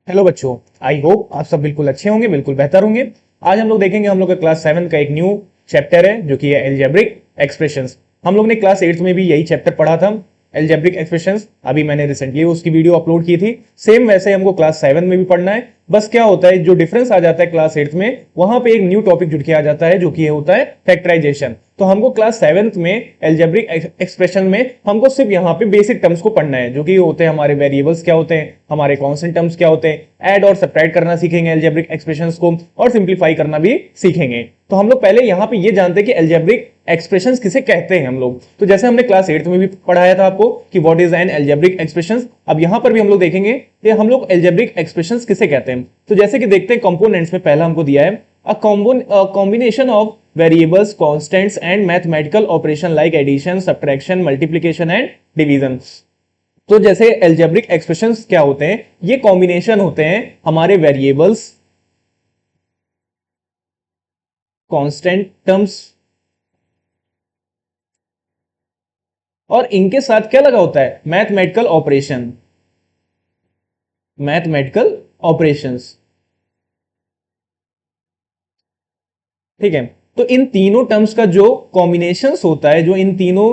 Hello बच्चों, I hope आप सब बिल्कुल अच्छे होंगे, बिल्कुल बेहतर होंगे। आज हम लोग देखेंगे हम लोग का क्लास 7 का एक न्यू चैप्टर है जो कि है एल्जेब्रिक एक्सप्रेशंस। हम लोग ने क्लास 8 में भी यही चैप्टर पढ़ा था, एल्जेब्रिक एक्सप्रेशंस। अभी मैंने रिसेंटली उसकी वीडियो अपलोड की थी। सेम वैसे हमको क्लास 7 में भी पढ़ना है। बस क्या होता है, जो डिफरेंस आ जाता है क्लास 8 में, वहां पे एक न्यू टॉपिक जुड़ के आ जाता है जो कि होता है फैक्टराइजेशन। तो हमको क्लास 7 में एल्जेब्रिक एक्सप्रेशन में हमको सिर्फ यहाँ पे बेसिक टर्म्स को पढ़ना है, जो कि होते हैं हमारे वेरिएबल्स क्या होते हैं, हमारे कांस्टेंट टर्म्स क्या होते हैं, ऐड और सब्ट्रैक्ट करना सीखेंगे एल्जेब्रिक एक्सप्रेशंस को, और सिंप्लीफाई करना भी सीखेंगे। तो हम लोग पहले यहाँ पे ये जानते हैं कि एल्जेब्रिक एक्सप्रेशंस किसे कहते हैं हम लोग। तो जैसे हमने क्लास 8 में भी पढ़ाया था आपको कि what is N algebraic expressions, अब यहां पर भी हम लोग देखेंगे कि हम लोग एल्जेब्रिक एक्सप्रेशंस किसे कहते हैं। तो जैसे कि देखते हैं कंपोनेंट्स में पहला हमको दिया है a combination of variables, constants and mathematical operation like addition, subtraction, multiplication and division. तो जैसे एल्जेब्रिक एक्सप्रेशंस क्या होते हैं, ये कॉम्बिनेशन होते हैं हमारे वेरिएबल्स, कांस्टेंट टर्म्स और इनके साथ क्या लगा होता है, मैथमेटिकल ऑपरेशन, मैथमेटिकल ऑपरेशंस। ठीक है, तो इन तीनों टर्म्स का जो कॉम्बिनेशन होता है, जो इन तीनों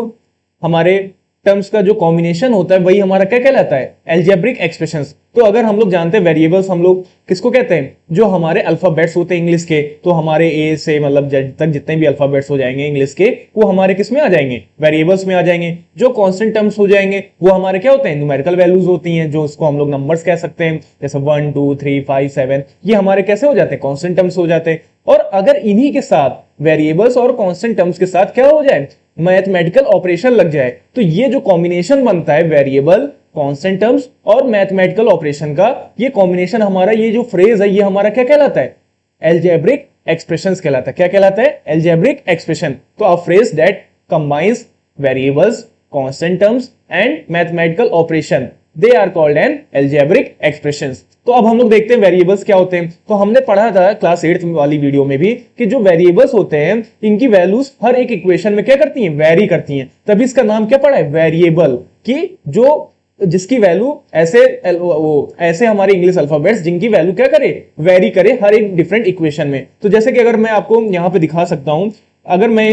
हमारे टर्म्स का जो कॉम्बिनेशन होता है, वही हमारा क्या कहलाता है, एल्जेब्रिक एक्सप्रेशंस। तो अगर हम लोग जानते हैं वेरिएबल्स हम लोग किसको कहते हैं, जो हमारे अल्फाबेट्स होते हैं इंग्लिश के, तो हमारे ए से मतलब जेड तक जितने भी अल्फाबेट्स हो जाएंगे इंग्लिश के, वो हमारे किस में आ जाएंगे, वेरिएबल्स में आ जाएंगे। जो कांस्टेंट टर्म्स हो जाएंगे वो हमारे क्या होते हैं, न्यूमेरिकल वैल्यूज होती हैं, जो उसको हम लोग नंबर्स कह सकते हैं, जैसे 1 2 3 5 7, ये हमारे कैसे हो जाते हैं, कांस्टेंट टर्म्स हो जाते हैं। और अगर इन्हीं के साथ वेरिएबल्स और कांस्टेंट टर्म्स के साथ क्या हो जाए, मैथमेटिकल ऑपरेशन लग जाए, तो ये जो कॉम्बिनेशन बनता है वेरिएबल, कांस्टेंट टर्म्स और मैथमेटिकल ऑपरेशन का, ये कॉम्बिनेशन हमारा, ये जो फ्रेज है, ये हमारा क्या कहलाता है, एल्जेब्रिक एक्सप्रेशंस कहलाता है। क्या कहलाता है, एल्जेब्रिक एक्सप्रेशन। तो a phrase that combines variables, constant terms and mathematical operation, they are called an algebraic expressions. तो अब हम लोग देखते हैं वेरिएबल्स क्या होते हैं। तो हमने पढ़ा था क्लास 8 वाली वीडियो में भी कि जो वेरिएबल्स होते हैं इनकी वैल्यूज हर एक इक्वेशन में क्या करती हैं, वेरी करती हैं। तभी इसका नाम क्या पड़ा है, वेरिएबल, कि जो जिसकी वैल्यू ऐसे हमारे इंग्लिश अल्फाबेट्स जिनकी वैल्यू क्या करे, वेरी करे हर एक डिफरेंट इक्वेशन में। तो जैसे कि अगर मैं आपको यहां पे दिखा सकता हूं, अगर मैं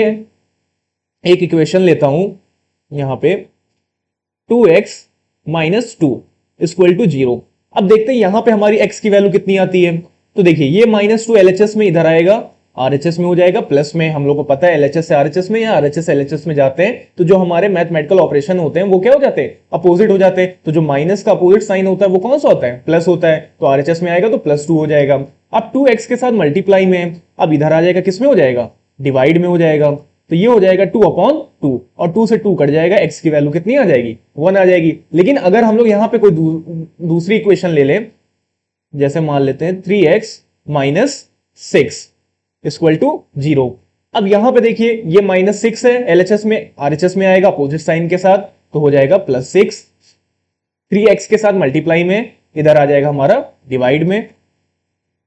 एक इक्वेशन लेता हूं यहां पे 2x माइनस 2 इक्वल टू 0। अब देखते हैं यहां पे हमारी x की वैल्यू कितनी आती है। तो देखिए ये -2 LHS में इधर आएगा, RHS में हो जाएगा, प्लस में हम लोग को पता है LHS से RHS में या RHS से LHS में जाते हैं तो जो हमारे मैथमेटिकल ऑपरेशन होते हैं वो क्या हो जाते हैं, अपोजिट हो जाते हैं। तो जो माइनस का अपोजिट साइन होता है वो कौन सा होता है, प्लस होता है। तो RHS में आएगा तो +2 हो जाएगा। अब 2x के साथ मल्टीप्लाई में, अब इधर आ जाएगा, किस में हो जाएगा, डिवाइड में हो जाएगा। तो ये हो जाएगा 2/2 और 2 से 2 कट जाएगा, x की वैल्यू कितनी आ जाएगी, 1 आ जाएगी। लेकिन अगर हम लोग यहां पे कोई दूसरी इक्वेशन ले लें, जैसे मान लेते हैं 3x माइनस 6 इक्वल टू 0। अब यहां पे देखिए ये -6 है, LHS में RHS में आएगा अपोजिट साइन के साथ, तो हो जाएगा +6। 3x के साथ मल्टीप्लाई में इधर आ जाएगा हमारा डिवाइड में,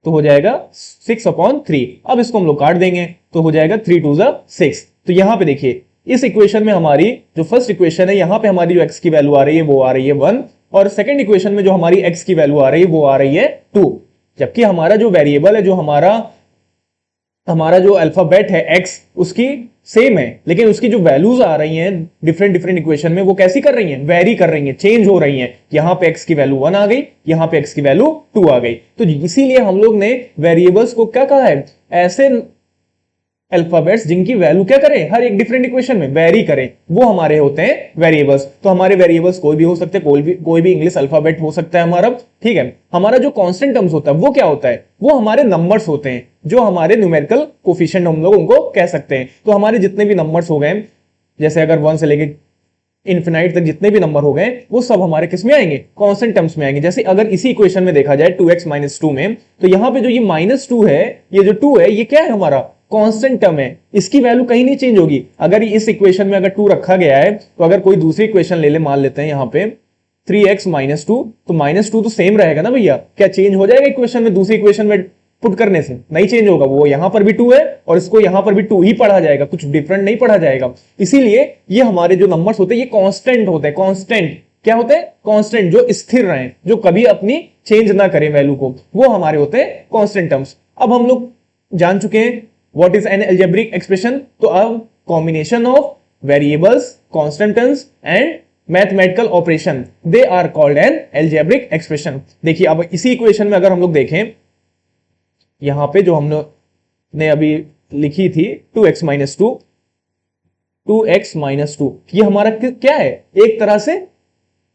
तो हो जाएगा 6/3। अब इसको हम लोग काट देंगे तो हो जाएगा 3 2 6। तो यहां पे देखिए इस इक्वेशन में हमारी जो फर्स्ट इक्वेशन है, यहां पे हमारी जो x की वैल्यू आ रही है वो आ रही है 1, और सेकंड इक्वेशन में जो हमारी x की वैल्यू आ रही है वो आ रही है 2। जबकि हमारा जो वेरिएबल है, जो हमारा जो अल्फाबेट है x, उसकी सेम है, लेकिन उसकी जो वैल्यूज आ रही हैं डिफरेंट डिफरेंट इक्वेशन में, वो कैसी कर रही हैं, वेरी कर रही हैं, चेंज हो रही हैं। यहां पे x की वैल्यू 1 आ गई, यहां पे x की वैल्यू 2 आ गई। तो इसीलिए हम लोग ने वेरिएबल्स को क्या कहा है, ऐसे अल्फाबेट्स जिनकी वैल्यू क्या करें, हर एक डिफरेंट इक्वेशन में वेरी करें, वो हमारे होते हैं वेरिएबल्स। तो हमारे वेरिएबल्स कोई भी हो सकते हैं, कोई भी इंग्लिश अल्फाबेट हो सकता है हमारा। ठीक है, हमारा जो कांस्टेंट टर्म्स होता है वो क्या होता है, वो हमारे नंबर्स होते हैं, जो हमारे न्यूमेरिकल कोफिशिएंट हम लोग उनको कह सकते हैं। तो हमारे जितने भी नंबर्स हो गए, जैसे अगर 1 से लेके इन्फिनाइट तक जितने भी नंबर हो गए, वो सब हमारे किस में आएंगे, कांस्टेंट टर्म्स में आएंगे। जैसे अगर इसी इक्वेशन में देखा जाए 2x माइनस 2 में, तो यहां पे जो ये -2 है, ये जो 2 है, ये क्या है, हमारा कांस्टेंट टर्म है, इसकी वैल्यू कहीं नहीं चेंज होगी। अगर इस इक्वेशन में अगर 2 रखा गया है, तो अगर कोई दूसरी इक्वेशन ले ले, मान लेते हैं यहां पे 3x माइनस 2, तो -2 तो सेम रहेगा ना भैया, क्या चेंज हो जाएगा इक्वेशन में, दूसरी इक्वेशन में पुट करने से नहीं चेंज होगा। वो यहां पर भी 2 है और इसको यहां पर भी 2 ही पढ़ा जाएगा, कुछ डिफरेंट नहीं पढ़ा जाएगा। इसीलिए ये हमारे जो नंबर्स होते हैं ये कांस्टेंट होते हैं, कांस्टेंट, क्या होते हैं? कांस्टेंट, जो स्थिर रहे, जो कभी अपनी चेंज ना करें वैल्यू को, वो हमारे होते हैं कांस्टेंट टर्म्स। अब हम लोग जान चुके हैं what is an algebraic expression. तो अब combination of variables, constant terms and mathematical operation, they are called an algebraic expression. देखिए अब इसी इक्वेशन में अगर हम लोग देखें, यहां पे जो हमने अभी लिखी थी 2x minus two, 2x minus two, ये हमारा क्या है? एक तरह से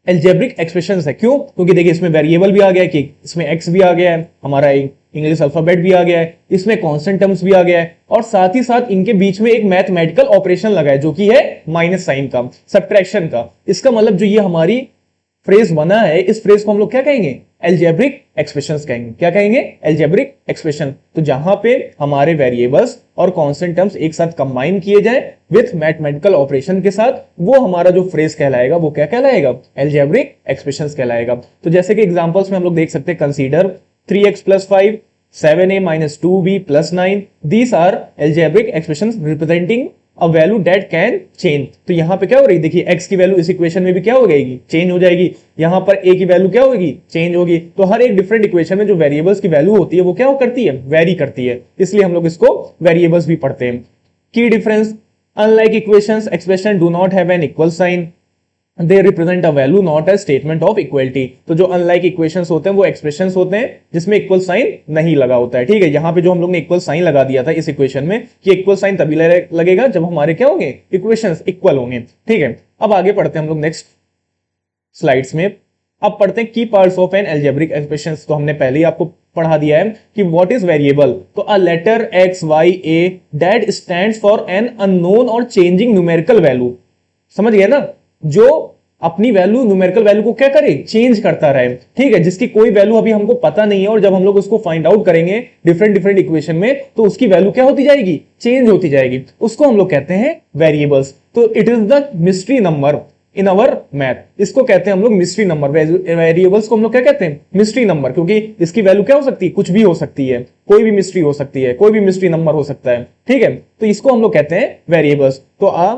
एल्जेब्रिक एक्सप्रेशन है। क्यों? क्योंकि देखिए इसमें वेरिएबल भी आ गया है, कि इसमें x भी आ गया है, हमारा इंग्लिश अल्फाबेट भी आ गया है, इसमें कांस्टेंट टर्म्स भी आ गया है, और साथ ही साथ इनके बीच में एक मैथमेटिकल ऑपरेशन लगा है जो कि है माइनस साइन का, सब्ट्रैक्शन का। इसका मतलब जो ये हमारी फ्रेज बना है, इस फ्रेज को हम लोग क्या कहेंगे? एल्जेब्रिक एक्सप्रेशंस कहेंगे। क्या कहेंगे? Algebraic expression. तो जहां पे हमारे वेरिएबल्स और कांस्टेंट टर्म्स एक साथ कंबाइन किए जाए विथ मैथमेटिकल ऑपरेशन के साथ, वो हमारा जो फ्रेज कहलाएगा वो क्या कहलाएगा? एल्जेब्रिक एक्सप्रेशंस कहलाएगा। तो जैसे कि एग्जांपल्स में हम लोग देख सकते हैं, consider 3x plus 5, 7a minus 2b plus 9, these are algebraic expressions representing a value that can change. तो यहां पे क्या हो रही है? देखिए x की वैल्यू इस इक्वेशन में भी क्या हो जाएगी? चेंज हो जाएगी। यहां पर a की वैल्यू क्या होगी? चेंज होगी। तो हर एक डिफरेंट इक्वेशन में जो वेरिएबल्स की वैल्यू होती है वो क्या करती है? वेरी करती है। इसलिए हम लोग इसको वेरिएबल्स भी पढ़ते हैं। की difference, unlike equations expression do not have an equal sign, they represent a value not a statement of equality. तो जो अनलाइक इक्वेशंस होते हैं वो एक्सप्रेशंस होते हैं जिसमें इक्वल साइन नहीं लगा होता है। ठीक है, यहां पे जो हम लोग ने इक्वल साइन लगा दिया था इस इक्वेशन में, कि इक्वल साइन तभी लगेगा जब हमारे क्या होंगे? इक्वेशंस इक्वल होंगे। ठीक है, अब आगे पढ़ते हैं हम लोग नेक्स्ट स्लाइड्स में। अब पढ़ते हैं की parts of N algebraic expression. तो हमने पहले ही आपको पढ़ा दिया है कि व्हाट इज वेरिएबल। तो a letter X Y A that stands for an unknown और चेंजिंग न्यूमेरिकल वैल्यू। समझ गए ना? जो अपनी वैल्यू, न्यूमेरिकल वैल्यू को क्या करे? चेंज करता रहे। ठीक है, जिसकी कोई वैल्यू अभी हमको पता नहीं है, और जब हम लोग उसको फाइंड आउट करेंगे डिफरेंट डिफरेंट इक्वेशन में, तो उसकी वैल्यू क्या होती जाएगी? चेंज होती जाएगी। उसको हम लोग कहते हैं वेरिएबल्स। तो it is the mystery number in our math. इसको कहते हैं हम लोग मिस्ट्री नंबर। वेरिएबल्स को हम लोग क्या कहते हैं? मिस्ट्री नंबर, क्योंकि इसकी वैल्यू क्या हो सकती है? कुछ भी हो सकती है, कोई भी मिस्ट्री हो सकती है, कोई भी मिस्ट्री नंबर हो सकता है। ठीक है, तो इसको हम लोग कहते हैं वेरिएबल्स। तो a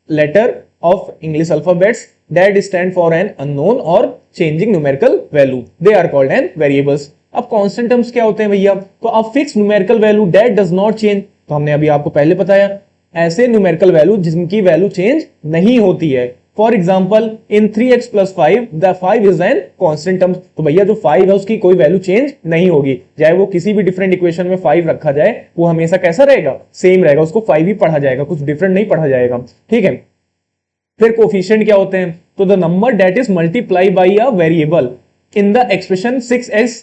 letter of English alphabets that stand for an unknown or changing numerical value, they are called an variables। अब constant terms क्या होते हैं भैया? तो अब fixed numerical value that does not change, तो हमने अभी आपको पहले बताया, ऐसे numerical value जिनकी value change नहीं होती है। For example, in 3x plus 5, the 5 is an constant term। तो भैया जो 5 है उसकी कोई वैल्यू चेंज नहीं होगी, चाहे वो किसी भी डिफरेंट इक्वेशन में 5 रखा जाए, वो हमेशा कैसा रहेगा? सेम रहेगा, उसको 5 ही पढ़ा जाएगा, कुछ डिफरेंट नहीं पढ़ा जाएगा। ठीक है, फिर कोफिशिएंट क्या होते हैं? तो the number that is multiply by a variable in the expression 6x,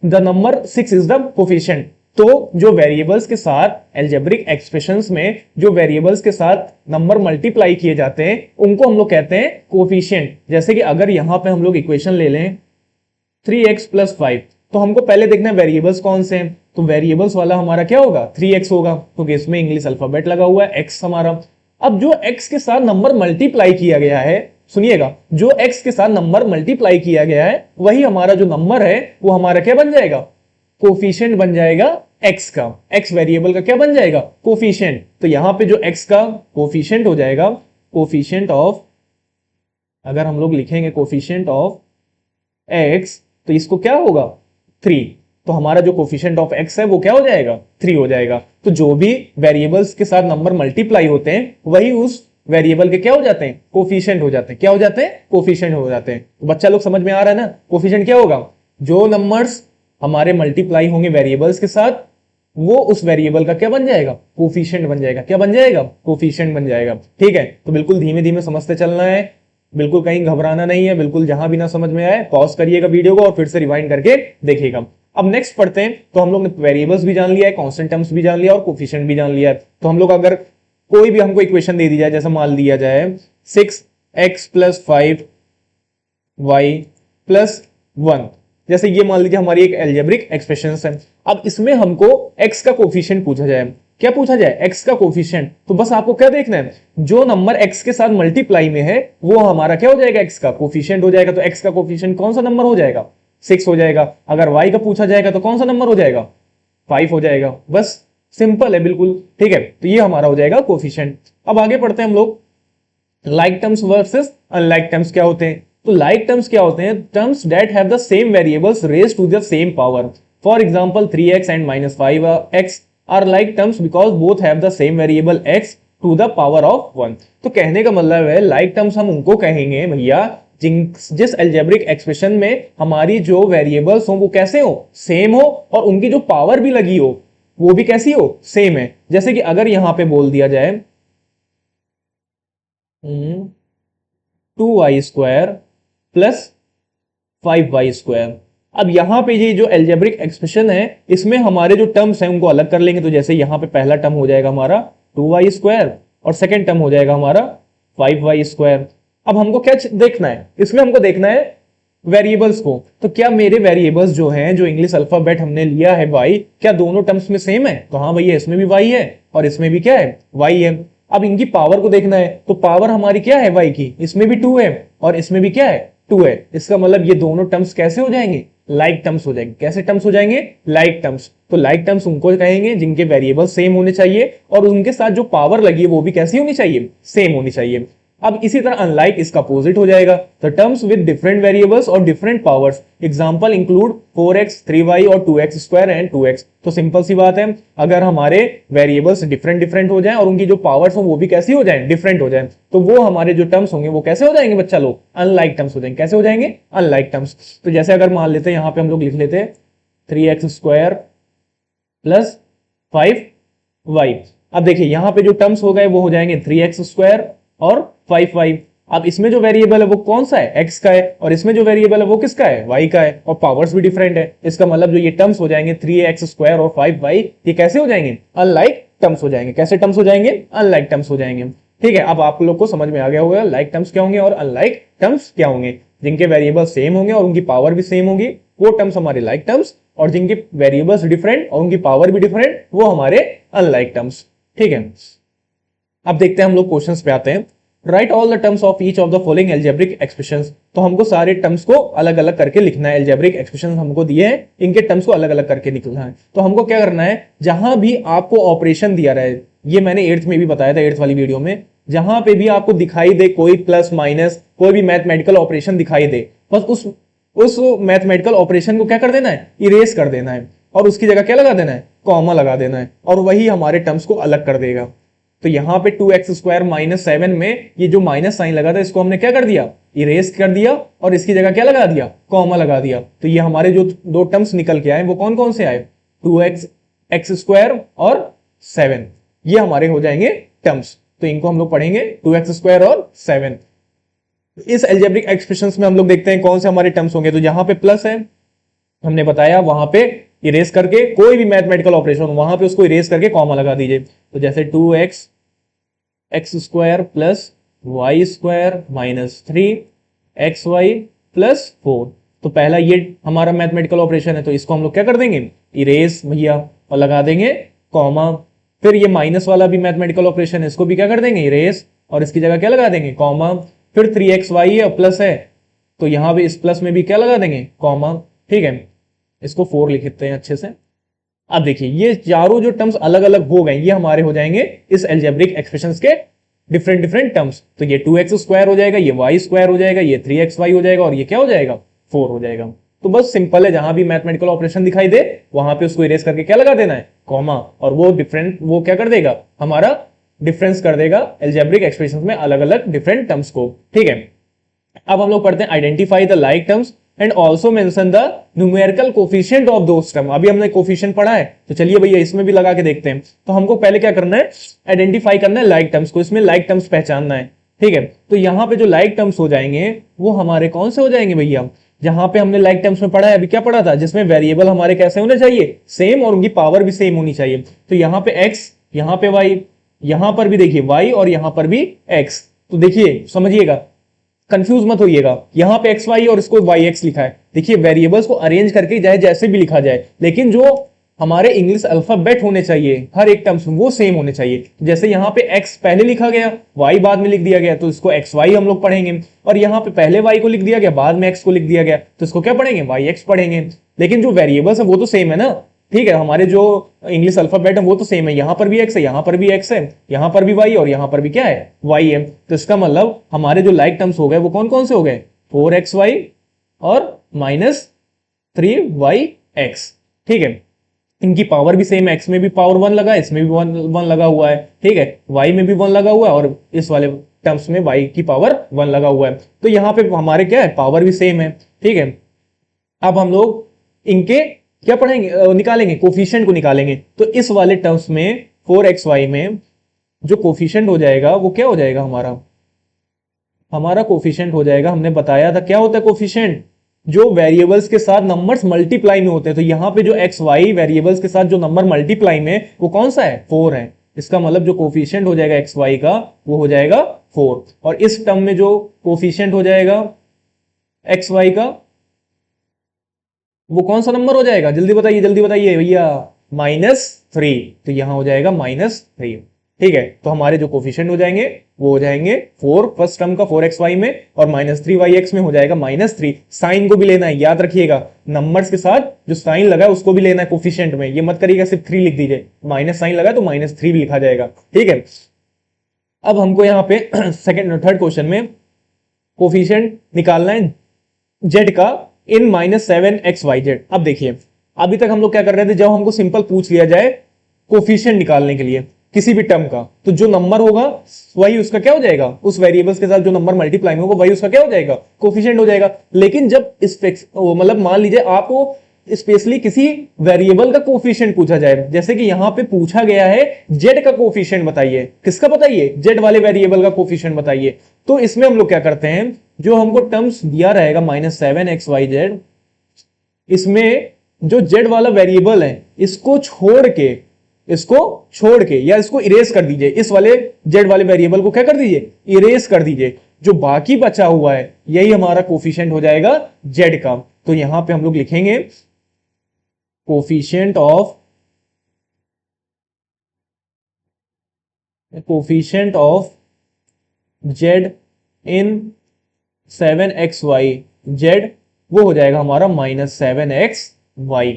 the number 6 is the coefficient. तो जो वेरिएबल्स के साथ अलजेब्रिक एक्सप्रेशंस में जो वेरिएबल्स के साथ नंबर मल्टीप्लाई किए जाते हैं उनको हम लोग कहते हैं कोफिशिएंट। जैसे कि अगर यहां पे हम लोग इक्वेशन ले लें 3x प्लस 5, तो हमको पहले देखना है वेरिएबल्स कौन से हैं। तो वेरिएबल्स वाला हमारा क्या होगा? 3x होगा, क्योंकि इसमें इंग्लिश अल्फाबेट लगा हुआ है, x हमारा। अब जो x के साथ नंबर मल्टीप्लाई किया गया है, सुनिएगा, जो x के साथ नंबर मल्टीप्लाई किया गया है वही हमारा जो नंबर है वो हमारा क्या बन जाएगा? कोफिशिएंट बन जाएगा x का। x वेरिएबल का क्या बन जाएगा? कोफिशिएंट। तो यहां पे जो x का कोफिशिएंट हो जाएगा, कोफिशिएंट ऑफ, अगर हम लोग लिखेंगे कोफिशिएंट ऑफ x, तो इसको क्या होगा? 3। तो हमारा जो कोफिशिएंट ऑफ x है वो क्या हो जाएगा? 3 हो जाएगा। तो जो भी वेरिएबल्स के साथ नंबर मल्टीप्लाई होते हैं वही उस वेरिएबल के क्या हो जाते हैं? कोफिशिएंट हो जाते हैं। क्या हो जाते हैं? कोफिशिएंट हो जाते हैं। तो बच्चा लोग समझ में आ रहा है ना? कोफिशिएंट क्या होगा? जो नंबर्स हमारे मल्टीप्लाई होंगे वेरिएबल्स के साथ, वो उस वेरिएबल का क्या बन जाएगा? कोफिशिएंट बन जाएगा। क्या बन जाएगा? कोफिशिएंट बन जाएगा। ठीक है, तो बिल्कुल धीमे धीमे समझते चलना है, बिल्कुल कहीं घबराना नहीं है। बिल्कुल जहां भी ना समझ में आए पॉज करिएगा वीडियो को और फिर से रिवाइंड करके देखिएगा। अब नेक्स्ट पढ़ते हैं। तो हम लोग ने वेरिएबल्स भी जान लिया है, कांस्टेंट टर्म्स भी जान लिया और कोफिशिएंट भी जान लिया है। तो हम लोग अगर कोई भी हमको इक्वेशन दे दी जाए, जैसा मान लिया जाए 6x प्लस 5y प्लस 1, जैसे ये मान लीजिए हमारी एक अलजेब्रिक एक्सप्रेशन है। अब इसमें हमको x का कोफिशिएंट पूछा जाए। क्या पूछा जाए? x का कोफिशिएंट। तो बस आपको क्या देखना है? जो नंबर x के साथ मल्टीप्लाई में है वो हमारा क्या हो जाएगा? x का कोफिशिएंट हो जाएगा। तो x का कोफिशिएंट कौन सा नंबर हो जाएगा? 6 हो जाएगा। अगर y का पूछा जाएगा तो कौन सा नंबर हो जाएगा? 5 हो जाएगा। बस सिंपल है बिल्कुल। ठीक है, तो ये हमारा हो जाएगा कोफिशिएंट। अब आगे पढ़ते हैं हम लोग। Like terms versus unlike terms क्या होते हैं? तो लाइक टर्म्स क्या होते हैं? Terms that have the same variables raised to the same power. For example 3x and -5x are like terms because both have the same variable x to the power of 1। तो कहने का मतलब है like terms हम उनको कहेंगे भैया जिस अलजेब्रिक एक्सप्रेशन में हमारी जो वेरिएबल्स हो वो कैसे हो? सेम हो, और उनकी जो पावर भी लगी हो वो भी कैसी हो? सेम है। जैसे कि अगर यहां पे बोल दिया जाए 2y² प्लस 5y²। अब यहां पे ये जो एल्जेब्रिक एक्सप्रेशन है इसमें हमारे जो टर्म्स हैं उनको अलग कर लेंगे। तो जैसे यहां पे पहला टर्म हो जाएगा हमारा 2y² और सेकेंड टर्म हो जाएगा हमारा 5y²। अब हमको क्या देखना है? इसमें हमको देखना है वेरिएबल्स को। तो क्या मेरे वेरिएबल्स जो हैं, जो इंग्लिश अल्फाबेट हमने लिया है y, क्या दोनों टर्म्स में सेम है? तो हाँ भैया, इसमें भी y है और इसमें भी क्या है? y है। अब इनकी पावर को देखना है, तो पावर हमारी क्या है y की? इसमें भी 2 है और इसमें भी क्या है? 2 है। इसका मतलब ये दोनों टर्म्स कैसे हो जाएंगे? लाइक टर्म्स हो जाएंगे। कैसे टर्म्स हो जाएंगे? Like terms. तो लाइक टर्म्स उनको कहेंगे जिनके वेरिएबल सेम होने चाहिए और उनके साथ जो पावर लगी है वो भी कैसी होनी चाहिए? सेम होनी चाहिए। अब इसी तरह अनलाइक इसका अपोजिट हो जाएगा। तो टर्म्स विद डिफरेंट वेरिएबल्स और different powers, example include 4x 3y और 2x² एंड 2x। तो सिंपल सी बात है, अगर हमारे वेरिएबल्स डिफरेंट हो जाएं और उनकी जो पावर्स हो वो भी कैसी हो जाएं? डिफरेंट हो जाएं, तो वो हमारे जो टर्म्स होंगे वो कैसे हो जाएंगे बच्चा लोग? अनलाइक टर्म्स हो जाएंगे। कैसे हो जाएंगे? Unlike terms. तो जैसे अगर मान लेते हैं यहां पे हम लोग लिख लेते हैं 3x² प्लस 5y। अब देखिए यहां पे जो टर्म्स हो गए वो हो जाएंगे 3x² और 5y। अब इसमें जो वेरिएबल है वो कौन सा है? x का है, और इसमें जो वेरिएबल है वो किसका है? y का है, और पावर्स भी डिफरेंट है। इसका मतलब जो ये टर्म्स हो जाएंगे 3x² और 5y, ये कैसे हो जाएंगे? अनलाइक टर्म्स हो जाएंगे। कैसे टर्म्स हो जाएंगे? अनलाइक टर्म्स हो जाएंगे। ठीक है, अब आप लोग को समझ में आ गया होगा लाइक टर्म्स क्या होंगे और अनलाइक टर्म्स क्या होंगे। जिनके वेरिएबल सेम होंगे और उनकी पावर भी सेम होगी वो टर्म्स हमारे लाइक टर्म्स, और जिनके वेरिएबल्स डिफरेंट और उनकी पावर भी डिफरेंट वो हमारे अनलाइक टर्म्स। ठीक है, अब देखते हैं हम लोग क्वेश्चंस पे आते हैं। Right all the terms of each of the following algebraic expressions. तो हमको सारे टर्म्स को अलग अलग करके लिखना है। एल्जेब्रिक एक्सप्रेशंस हमको दिए हैं, इनके टर्म्स को अलग अलग करके निकलना है। तो हमको क्या करना है, जहां भी आपको ऑपरेशन दिया रहे, ये मैंने 8th में भी बताया था, 8th वाली वीडियो में, जहां पे भी आपको दिखाई दे कोई प्लस माइनस कोई भी मैथमेटिकल ऑपरेशन दिखाई दे, बस उस मैथमेटिकल ऑपरेशन को क्या कर देना है? इरेज कर देना है, और उसकी जगह क्या लगा देना है? कॉमा लगा देना है, और वही हमारे टर्म्स को अलग कर देगा। तो यहां पे 2x² - 7 में ये जो माइनस साइन लगा था इसको हमने क्या कर दिया? इरेज कर दिया, और इसकी जगह क्या लगा दिया? कॉमा लगा दिया। तो ये हमारे जो दो टर्म्स निकल के आए वो कौन कौन से आए? 2x² और 7, ये हमारे हो जाएंगे टर्म्स। तो इनको हम लोग पढ़ेंगे 2x² और 7। इस एल्जेब्रिक एक्सप्रेशंस में हम लोग देखते हैं कौन से हमारे टर्म्स होंगे। तो जहां पे प्लस है हमने बताया वहां पे इरेज करके कोई भी मैथमेटिकल ऑपरेशन वहां पे उसको इरेज करके कॉमा लगा दीजिए। तो जैसे 2x² plus y² - 3xy plus 4। तो पहला ये हमारा मैथमेटिकल ऑपरेशन है, तो इसको हम लोग क्या कर देंगे? इरेज भैया, और लगा देंगे कॉमा। फिर ये माइनस वाला भी मैथमेटिकल ऑपरेशन है, इसको भी क्या कर देंगे? इरेज, और इसकी जगह क्या लगा देंगे? कॉमा। फिर 3xy है और प्लस है, तो यहां पे इस प्लस में भी क्या लगा देंगे? कॉमा। ठीक है, इसको 4 लिखते हैं अच्छे से। अब देखिए ये चारों जो टर्म्स अलग अलग हो गए ये हमारे हो जाएंगे इस एल्जेब्रिक एक्सप्रेशंस के डिफरेंट टर्म्स। तो ये 2x² हो जाएगा, ये y² हो जाएगा, ये 3xy हो जाएगा, और ये क्या हो जाएगा? 4 हो जाएगा। तो बस सिंपल है, जहां भी मैथमेटिकल ऑपरेशन दिखाई दे वहां पे उसको इरेज करके क्या लगा देना है? कॉमा, और वो क्या कर देगा? हमारा डिफरेंस कर देगा एल्जेब्रिक एक्सप्रेशंस में अलग अलग डिफरेंट टर्म्स को। ठीक है, अब हम लोग पढ़ते हैं identify the like terms and also mention the numerical coefficient of those term. अभी हमने कोफिशिएंट पढ़ा है, तो चलिए भैया इसमें भी लगा के देखते हैं। तो हमको पहले क्या करना है? आइडेंटिफाई करना है लाइक टर्म्स को, इसमें लाइक टर्म्स पहचानना है। ठीक है, तो यहां पे जो लाइक टर्म्स हो जाएंगे वो हमारे कौन से हो जाएंगे भैया? जहां पे हमने लाइक टर्म्स में पढ़ा है, अभी क्या पढ़ा था? जिसमें वेरिएबल हमारे कैसे होने चाहिए? सेम, और उनकी पावर भी सेम होनी चाहिए। तो यहां पे x, यहां पे y, यहां पर भी देखिए y, और यहां पर भी x। तो देखिए समझिएगा, कंफ्यूज मत होइएगा, यहां पे xy और इसको yx लिखा है। देखिए वेरिएबल्स को अरेंज करके चाहे जैसे भी लिखा जाए, लेकिन जो हमारे इंग्लिश अल्फाबेट होने चाहिए हर एक टर्म्स में वो सेम होने चाहिए। जैसे यहाँ पे x पहले लिखा गया, y बाद में लिख दिया गया, तो इसको xy हम लोग पढ़ेंगे। और यहाँ पे पहले y को लिख दिया गया, बाद में x को लिख दिया गया, तो इसको क्या पढ़ेंगे? yx पढ़ेंगे। लेकिन जो वेरिएबल्स है वो तो सेम है ना। ठीक है, हमारे जो इंग्लिश अल्फाबेट है वो तो सेम है, यहां पर भी x है, यहां पर भी x है, यहां पर भी y, और यहां पर भी क्या है? y है। तो इसका मतलब हमारे जो लाइक टर्म्स हो गए वो कौन कौन से हो गए? 4xy और -3yx। ठीक है, इनकी पावर भी सेम है, x में भी पावर 1 लगा, इसमें भी 1 लगा हुआ है। ठीक है, y में भी 1 लगा हुआ है और इस वाले टर्म्स में y की पावर 1 लगा हुआ है। तो यहां पे हमारे क्या है, पावर भी सेम है। ठीक है, अब हम लोग इनके क्या पढ़ेंगे, निकालेंगे, कोफिशिएंट को निकालेंगे। तो इस वाले टर्म्स में 4xy में जो कोफिशिएंट हो जाएगा वो क्या हो जाएगा, हमारा कोफिशिएंट हो जाएगा, हमने बताया था क्या होता है कोफिशिएंट, जो वेरिएबल्स के साथ नंबर्स मल्टीप्लाई में होते हैं। तो यहां पे जो एक्स वाई वेरिएबल्स के साथ जो नंबर मल्टीप्लाई में वो कौन सा है, 4 है। इसका मतलब जो कोफिशिएंट हो जाएगा एक्स वाई का वो हो जाएगा 4। और इस टर्म में जो कोफिशिएंट हो जाएगा एक्स वाई का वो कौन सा नंबर हो जाएगा, जल्दी बताइए भैया, -3। तो यहां हो जाएगा -3। ठीक है, तो हमारे जो कोफिशिएंट हो जाएंगे वो हो जाएंगे 4 फर्स्ट टर्म का 4xy में, और -3yx में हो जाएगा -3। साइन को भी लेना है, याद रखिएगा, नंबर्स के साथ जो साइन लगा है उसको भी लेना है कोफिशिएंट में। ये मत करिएगा सिर्फ 3 लिख दीजिए, माइनस साइन लगा तो -3 भी लिखा जाएगा। ठीक है, अब हमको यहां पे थर्ड क्वेश्चन में कोफिशिएंट निकालना है जेड का इन -7xyz। अब देखिए, अभी तक हम लोग क्या कर रहे थे, जब हमको सिंपल पूछ लिया जाए कोफिशिएंट निकालने के लिए किसी भी टर्म का, तो जो नंबर होगा वही उसका क्या हो जाएगा, उस वेरिएबल्स के साथ जो नंबर मल्टीप्लाई में होगा वही उसका क्या हो जाएगा, कोफिशिएंट हो जाएगा। लेकिन जब इस मतलब मान लीजिए आपको स्पेशली किसी वेरिएबल का कोफिशिएंट पूछा जाए, जैसे कि यहां पे पूछा गया है जेड का कोफिशिएंट बताइए, किसका बताइए, जेड वाले वेरिएबल का कोफिशिएंट बताइए। तो इसमें हम लोग क्या करते हैं, जो हमको टर्म्स दिया रहेगा -7xyz, इसमें जो जेड वाला वेरिएबल है इसको छोड़ के या इसको इरेज कर दीजिए, इस वाले जेड वाले वेरिएबल को क्या कर दीजिए, इरेज कर दीजिए। जो बाकी बचा हुआ है यही हमारा कोफिशिएंट हो जाएगा जेड का। तो यहां पे हम लोग लिखेंगे coefficient of Z in 7xyz, वो हो जाएगा हमारा -7xy।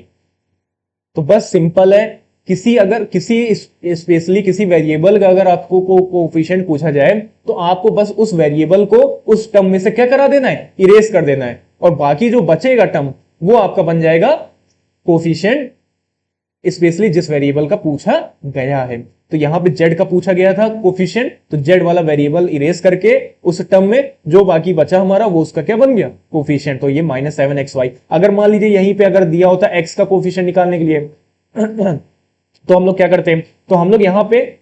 तो बस सिंपल है, स्पेशली किसी वेरिएबल का अगर आपको कोफिशिएंट पूछा जाए तो आपको बस उस वेरिएबल को उस टर्म में से क्या करा देना है, इरेज कर देना है, और बाकी जो बचेगा टर्म वो आपका बन जाएगा कोफिशिएंट, स्पेशली जिस वेरिएबल का पूछा गया है। तो यहां पे जेड का पूछा गया था कोफिशिएंट, तो जेड वाला वेरिएबल इरेज करके उस टर्म में जो बाकी बचा हमारा वो उसका क्या बन गया, कोफिशिएंट। तो ये -7xy। अगर मान लीजिए यहीं पे अगर दिया होता एक्स का कोफिशिएंट निकालने के लिए तो हम लोग क्या करते हैं, तो हम लोग यहां पे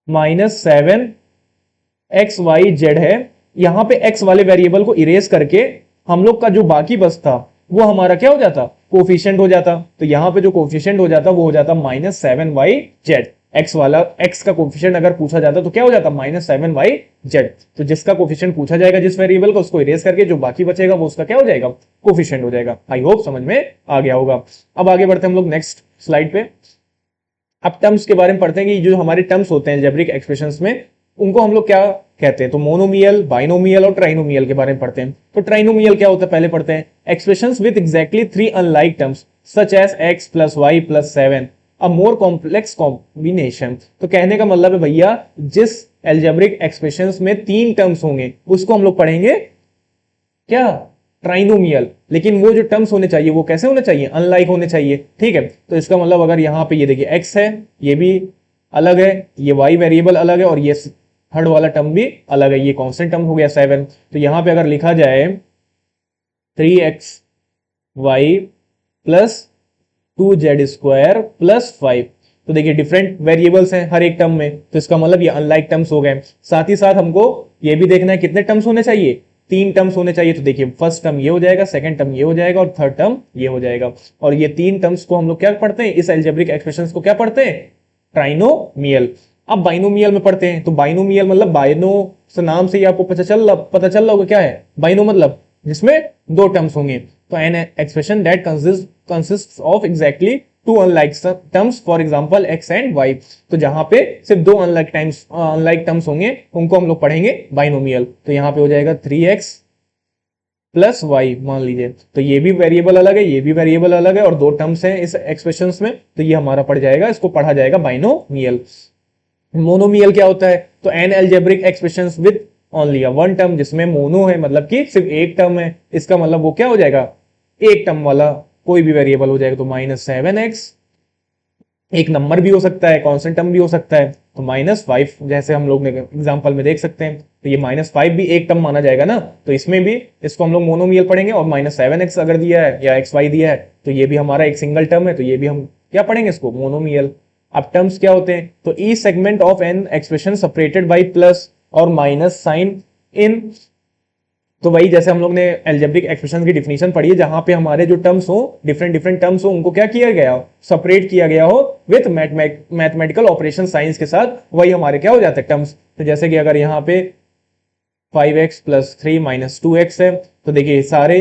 -7xyz है, यहां पे एक्स वाले वेरिएबल को इरेज करके हम लोग का जो बाकी बचता वो हमारा क्या हो जाता, कोफिशिएंट हो जाता। तो यहां पे जो कोफिशिएंट हो जाता वो हो जाता -7yz। एक्स वाला, एक्स का कोफिशिएंट अगर पूछा जाता तो क्या हो जाता, -7yz। तो जिसका कोफिशिएंट पूछा जाएगा जिस वेरिएबल का, उसको इरेज करके जो बाकी बचेगा वो उसका क्या हो जाएगा, कोफिशिएंट हो जाएगा। आई होप समझ में आ गया होगा। अब आगे बढ़ते हैं हम लोग नेक्स्ट स्लाइड पे। अब टर्म्स के बारे में पढ़ते हैं कि जो हमारे टर्म्स होते हैं अलजेब्रिक एक्सप्रेशंस में, उनको हम लोग क्या कहते हैं। तो मोनोमियल, बाइनोमियल और ट्राइनोमियल के बारे में पढ़ते हैं। तो ट्राइनोमियल क्या होता है पहले पढ़ते हैं, expressions with exactly 3 unlike terms such as x + y + 7 a more complex combination. तो कहने का मतलब है भैया, जिस अलजेब्रिक एक्सप्रेशंस में 3 टर्म्स होंगे उसको हम लोग पढ़ेंगे क्या, ट्राइनोमियल। लेकिन वो जो टर्म्स होने चाहिए वो कैसे होने चाहिए, अनलाइक होने चाहिए। ठीक है, तो इसका मतलब अगर यहां पे ये देखिए x है, ये भी अलग है, ये y वेरिएबल अलग है, और ये थर्ड वाला टर्म भी अलग है, ये कांस्टेंट टर्म हो गया 7। तो यहां पे अगर लिखा जाए 3xy + 2z² + 5, तो देखिए डिफरेंट वेरिएबल्स हैं हर एक टर्म में, तो इसका मतलब ये अनलाइक टर्म्स हो गए। साथ ही साथ हमको ये भी देखना है कितने टर्म्स होने चाहिए, 3 टर्म्स होने चाहिए। तो देखिए फर्स्ट टर्म ये हो जाएगा, सेकंड टर्म ये हो जाएगा और थर्ड टर्म ये हो जाएगा। और ये 3 टर्म्स को हम लोग क्या पढ़ते हैं, इस अलजेब्रिक एक्सप्रेशंस को क्या पढ़ते हैं, ट्राइनोमियल। अब बाइनोमियल में पढ़ते हैं। तो बाइनोमियल मतलब बाइनो से नाम से ही आपको पता चल रहा होगा क्या है बाइनो, मतलब जिसमें 2 टर्म्स होंगे। तो an expression that consist of exactly 2 unlike terms, for example x and y। तो जहां पे सिर्फ 2 अनलाइक टर्म्स होंगे उनको हम लोग पढ़ेंगे बाइनोमियल। तो यहां पे हो जाएगा 3x + y मान लीजिए, तो ये भी वेरिएबल अलग है, ये भी वेरिएबल अलग है, और 2 टर्म्स हैं इस एक्सप्रेशंस में, तो ये हमारा पड़ जाएगा, इसको पढ़ा जाएगा बाइनोमियल। मोनोमियल क्या होता है, तो N algebraic expressions with only a one term, जिसमें मोनो है मतलब कि सिर्फ एक टर्म है, इसका मतलब वो क्या हो जाएगा, एक टर्म वाला कोई भी वेरिएबल हो जाएगा। तो -7x एक नंबर भी हो सकता है, कांस्टेंट टर्म भी हो सकता है, तो -5 जैसे हम लोग ने एग्जांपल में देख सकते हैं, तो ये -5 भी एक टर्म माना जाएगा ना, तो इसमें भी इसको हम लोग मोनोमियल पढ़ेंगे। और -7x अगर दिया है या xy दिया है तो ये भी हमारा एक सिंगल टर्म है, तो ये भी हम क्या पढ़ेंगे, इसको मोनोमियल। अब टर्म्स क्या होते हैं, तो a segment of an expression separated by plus और माइनस साइन इन, तो वही जैसे हम लोग ने एल्जेब्रिक एक्सप्रेशन की डिफिनीशन पढ़ी है, जहां पे हमारे जो टर्म्स हो डिफरेंट डिफरेंट टर्म्स हो उनको क्या किया गया हो, सेपरेट किया गया हो विथ मैथमेटिकल ऑपरेशन साइंस के साथ, वही हमारे क्या हो जाते हैं टर्म्स। तो जैसे कि अगर यहाँ पे 5x + 3 - 2x है, तो देखिए सारे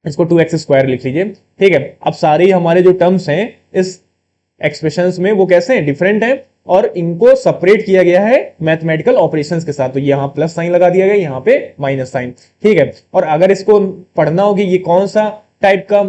इसको 2x² लिख लीजिए, ठीक है। अब सारे हमारे जो टर्म्स हैं इस एक्सप्रेशंस में वो कैसे हैं, डिफरेंट है, और इनको सेपरेट किया गया है मैथमेटिकल ऑपरेशंस के साथ, तो यहां प्लस साइन लगा दिया गया, यहां पे माइनस साइन, ठीक है। और अगर इसको पढ़ना होगी ये कौन सा टाइप का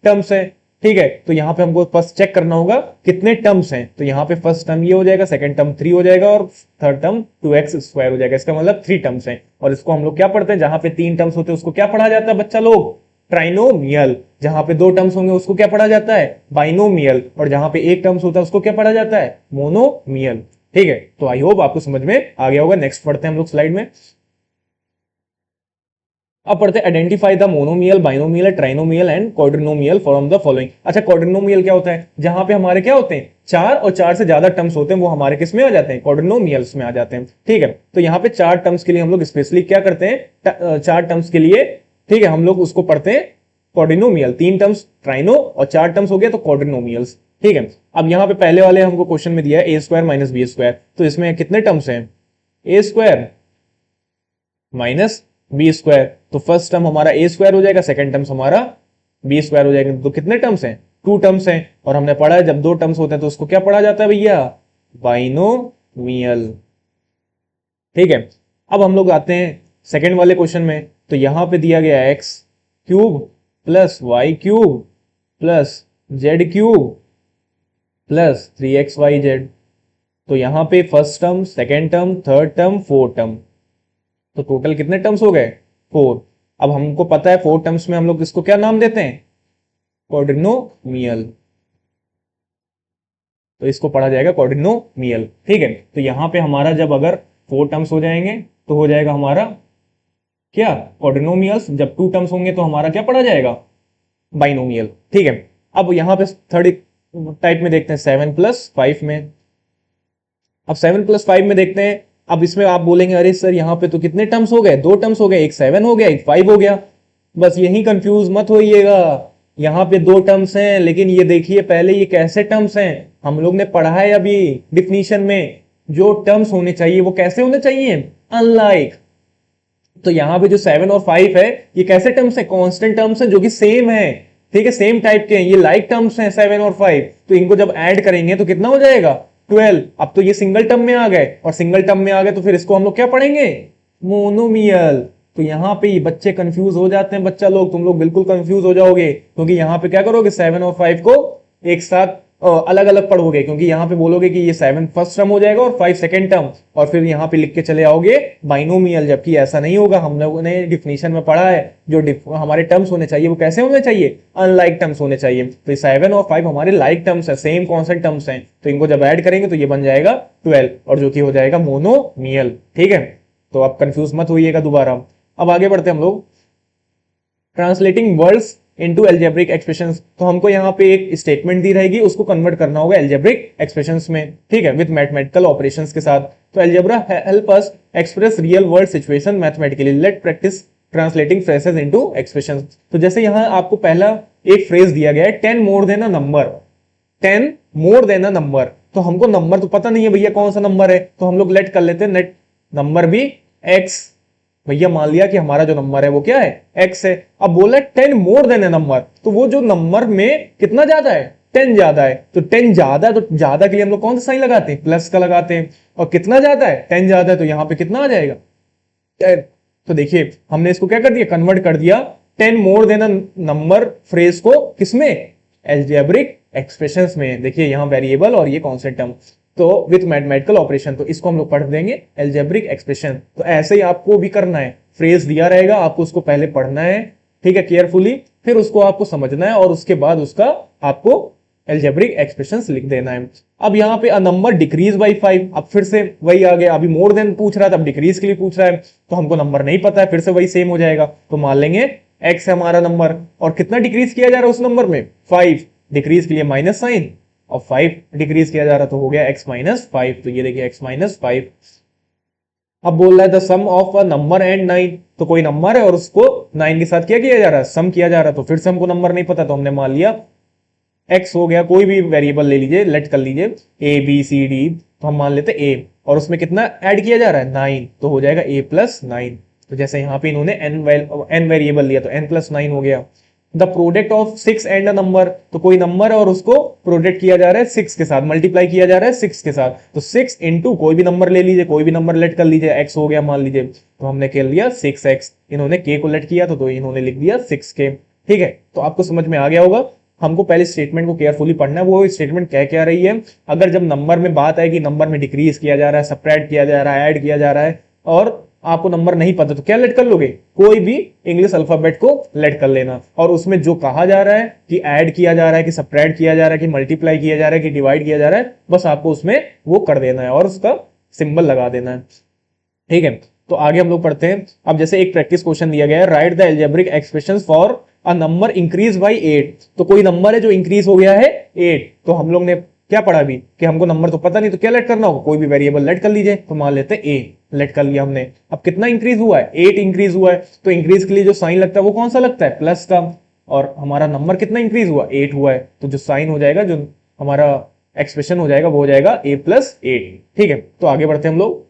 टर्म्स है, ठीक है, तो यहां पे हमको फर्स्ट चेक करना होगा कितने टर्म्स हैं, तो यहां पे फर्स्ट टर्म ये हो जाएगा, सेकंड टर्म 3 हो जाएगा, और थर्ड टर्म 2x² हो जाएगा, इसका मतलब 3 टर्म्स हैं। और इसको हम लोग क्या पढ़ते हैं, जहां पे 3 टर्म्स होते हैं उसको क्या पढ़ा जाता है बच्चा लोग, ट्राइनोमियल। जहां पे 2 टर्म्स होंगे उसको क्या पढ़ा जाता है, बाइनोमियल। और जहां पे 1 टर्म्स होता है उसको क्या पढ़ा जाता है, मोनोमियल, ठीक है। तो आई होप आपको समझ में आ गया होगा। नेक्स्ट पढ़ते हैं हम लोग स्लाइड में। अब पढ़ते हैं identify the monomial, binomial, trinomial and quadrinomial from the following. अच्छा, क्वाड्रिनोमियल क्या होता है, जहां पे हमारे क्या होते हैं 4 और 4 से ज्यादा टर्म्स होते हैं, वो हमारे किस में आ जाते हैं, क्वाड्रिनोमियल्स में आ जाते हैं, ठीक है। तो यहाँ पे 4 टर्म्स के लिए हम लोग स्पेशली क्या करते हैं, 4 टर्म्स के लिए, ठीक है, हम लोग उसको पढ़ते हैं क्वाड्रिनोमियल। 3 टर्म्स ट्राइनो और 4 टर्म्स हो गए तो क्वाड्रिनोमियल्स, ठीक है। अब यहाँ पे पहले वाले हमको क्वेश्चन में दिया है a² - b², तो इसमें कितने टर्म्स हैं, a² - b², तो फर्स्ट टर्म हमारा a² हो जाएगा, सेकंड टर्म्स हमारा b² हो जाएगा, तो कितने टर्म्स हैं, 2 टर्म्स हैं। और हमने पढ़ा है जब 2 टर्म्स होते हैं तो उसको क्या पढ़ा जाता है भैया, बाइनोमियल, ठीक है। अब हम लोग आते हैं सेकंड वाले क्वेश्चन में, तो यहां पे दिया गया x³ + y³ + z³ + 3xyz, तो यहां पे first term, second term, third term, fourth term, तो टोटल कितने टर्म्स हो गए, 4। अब हमको पता है 4 टर्म्स में हम लोग इसको क्या नाम देते हैं, क्वाड्रिनोमियल, तो इसको पढ़ा जाएगा क्वाड्रिनोमियल, ठीक है। तो यहां पे हमारा जब अगर 4 टर्म्स हो जाएंगे तो हो जाएगा हमारा क्या, क्वाड्रिनोमियल्स। जब 2 टर्म्स होंगे तो हमारा क्या पढ़ा जाएगा, बाइनोमियल, ठीक है। अब यहां पे थर्ड टाइप में देखते हैं 7 + 5 में। अब 7 + 5 में देखते हैं, अब इसमें आप बोलेंगे अरे सर यहाँ पे तो कितने टर्म्स हो गए, 2 टर्म्स हो गए, एक 7 हो गया, एक 5 हो गया। बस यही कंफ्यूज मत होइएगा, यहाँ पे 2 टर्म्स हैं, लेकिन ये देखिए पहले ये कैसे टर्म्स हैं, हम लोग ने पढ़ा है अभी डिफिनीशन में, जो टर्म्स होने चाहिए वो कैसे होने चाहिए, अनलाइक। तो यहाँ पे जो 7 और 5 है ये कैसे टर्म्स है, कांस्टेंट टर्म्स है जो कि सेम है, ठीक है, सेम टाइप के हैं, ये लाइक टर्म्स हैं 7 और 5, तो इनको जब ऐड करेंगे तो कितना हो जाएगा, 12। अब तो ये सिंगल टर्म में आ गए, और सिंगल टर्म में आ गए तो फिर इसको हम लोग क्या पढ़ेंगे, मोनोमियल। तो यहाँ पे ये बच्चे कंफ्यूज हो जाते हैं, बच्चा लोग, तुम लोग बिल्कुल कंफ्यूज हो जाओगे, क्योंकि यहाँ पे क्या करोगे, 7 और 5 को एक साथ अलग अलग पढ़ोगे, क्योंकि यहाँ पे बोलोगे कि ये 7 फर्स्ट टर्म हो जाएगा और 5 सेकंड टर्म, और फिर यहाँ पे लिख के चले आओगे बाइनोमियल, जबकि ऐसा नहीं होगा। हम लोगों ने डिफिनीशन में पढ़ा है जो हमारे टर्म्स होने चाहिए वो कैसे होने चाहिए, अनलाइक टर्म्स होने चाहिए। तो 7 और 5 हमारे लाइक टर्म्स है, सेम कॉन्सेंट टर्म्स हैं, तो इनको जब ऐड करेंगे तो ये बन जाएगा 12, और जो कि हो जाएगा मोनोमियल, ठीक है। तो आप कंफ्यूज मत होइएगा दोबारा। अब आगे बढ़ते हम लोग, translating words into algebraic expressions. तो हमको यहाँ पे एक स्टेटमेंट दी रहेगी, उसको कन्वर्ट करना होगा एल्जेब्रिक एक्सप्रेशंस में, ठीक है, विद मैथमेटिकल ऑपरेशंस के साथ। तो algebra help us express real world situation mathematically, let practice translating phrases into expressions. तो जैसे यहाँ आपको पहला एक फ्रेज दिया गया है, 10 more than a number, 10 more than a number, तो हमको नंबर तो पता नहीं है भैया कौन सा नंबर है, तो हम लोग लेट कर लेते हैं नेट नंबर भी x, भैया मान लिया कि हमारा जो नंबर है वो क्या है, x है। अब बोला 10 मोर देन ए नंबर, तो वो जो नंबर में कितना ज्यादा है, 10 ज्यादा है, तो 10 ज्यादा है, तो ज्यादा के लिए हम लोग कौन सा साइन लगाते हैं, प्लस का लगाते हैं। और कितना ज्यादा है, 10 ज्यादा है, तो यहां पे कितना आ जाएगा, 10। तो देखिए हमने इसको क्या कर दिया, कन्वर्ट कर दिया 10 more than a number phrase को किसमें, एल्जेब्रिक एक्सप्रेशंस में। देखिए यहां वेरिएबल और ये कॉन्स्टेंट टर्म। तो विथ मैथमेटिकल ऑपरेशन, तो इसको हम लोग पढ़ देंगे एल्जेब्रिक एक्सप्रेशन। तो ऐसे ही आपको भी करना है, फ्रेज दिया रहेगा, आपको उसको पहले पढ़ना है, ठीक है, केयरफुली, फिर उसको आपको समझना है और उसके बाद उसका आपको एल्जेब्रिक एक्सप्रेशंस लिख देना है। अब यहाँ पे अ नंबर डिक्रीज बाई 5, अब फिर से वही आ गया, अभी मोर देन पूछ रहा था, अब डिक्रीज के लिए पूछ रहा है, तो हमको नंबर नहीं पता है, फिर से वही सेम हो जाएगा, तो मान लेंगे x है हमारा नंबर, और कितना डिक्रीज किया जा रहा है उस नंबर में, 5, डिक्रीज के लिए माइनस साइन, और 5 डिक्रीज किया जा रहा, तो हो गया x माइनस 5, तो ये देखिए x माइनस 5। अब बोल रहा है the sum of a number and 9, तो कोई नंबर है और उसको 9 के साथ क्या किया जा रहा है, सम किया जा रहा है, तो फिर से हमको नंबर नहीं पता, तो हमने मान लिया x हो गया, कोई भी वेरिएबल ले लीजिए, लेट कर लीजिए a b c d, तो हम मान लेते a, और उसमें कितना ऐड किया जा रहा है 9, तो हो जाएगा a प्लस 9। तो जैसे यहाँ पे इन्होंने n वेरिएबल लिया तो n प्लस 9 हो गया। The product of 6 and a number, तो कोई नंबर है और उसको प्रोडक्ट किया जा रहा है 6 के साथ, मल्टीप्लाई किया जा रहा है 6 के साथ, तो 6 इंटू कोई भी नंबर ले लीजिए, कोई भी नंबर लेट कर लीजिए, x हो गया मान लीजिए, तो हमने कर लिया 6x, इन्होंने k को लेट किया तो इन्होंने लिख दिया 6k। ठीक है, तो आपको समझ में आ गया होगा। हमको पहले स्टेटमेंट को केयरफुली पढ़ना है, वो स्टेटमेंट क्या क्या रही है। अगर जब नंबर में बात है कि नंबर में डिक्रीज किया जा रहा है, सब्ट्रैक्ट किया जा रहा है, ऐड किया जा रहा है, और आपको नंबर नहीं पता, तो क्या लेट कर लोगे, कोई भी इंग्लिश अल्फाबेट को लेट कर लेना, और उसमें जो कहा जा रहा है कि ऐड किया जा रहा है, कि सब्ट्रैक्ट किया जा रहा है, कि मल्टीप्लाई किया जा रहा है, कि डिवाइड किया जा रहा है, बस आपको उसमें वो कर देना है और उसका सिंबल लगा देना है। ठीक है, तो आगे हम लोग पढ़ते हैं। अब जैसे एक प्रैक्टिस क्वेश्चन दिया गया है, right the algebraic expressions for a number increase by 8, तो कोई नंबर है जो इंक्रीज हो गया है 8, तो हम लोग ने क्या पढ़ा अभी कि हमको नंबर तो पता नहीं, तो क्या लेट करना होगा, कोई भी वेरिएबल लेट कर लीजिए, तो मान लेते हैं a, लेट कर लिया हमने। अब कितना इंक्रीज हुआ है, 8 इंक्रीज हुआ है, तो इंक्रीज के लिए जो साइन लगता है वो कौन सा लगता है, प्लस का, और हमारा नंबर कितना इंक्रीज हुआ, 8 हुआ है, तो जो साइन हो जाएगा, जो हमारा एक्सप्रेशन हो जाएगा वो हो जाएगा a प्लस 8। ठीक है, तो आगे बढ़ते हैं हम लोग।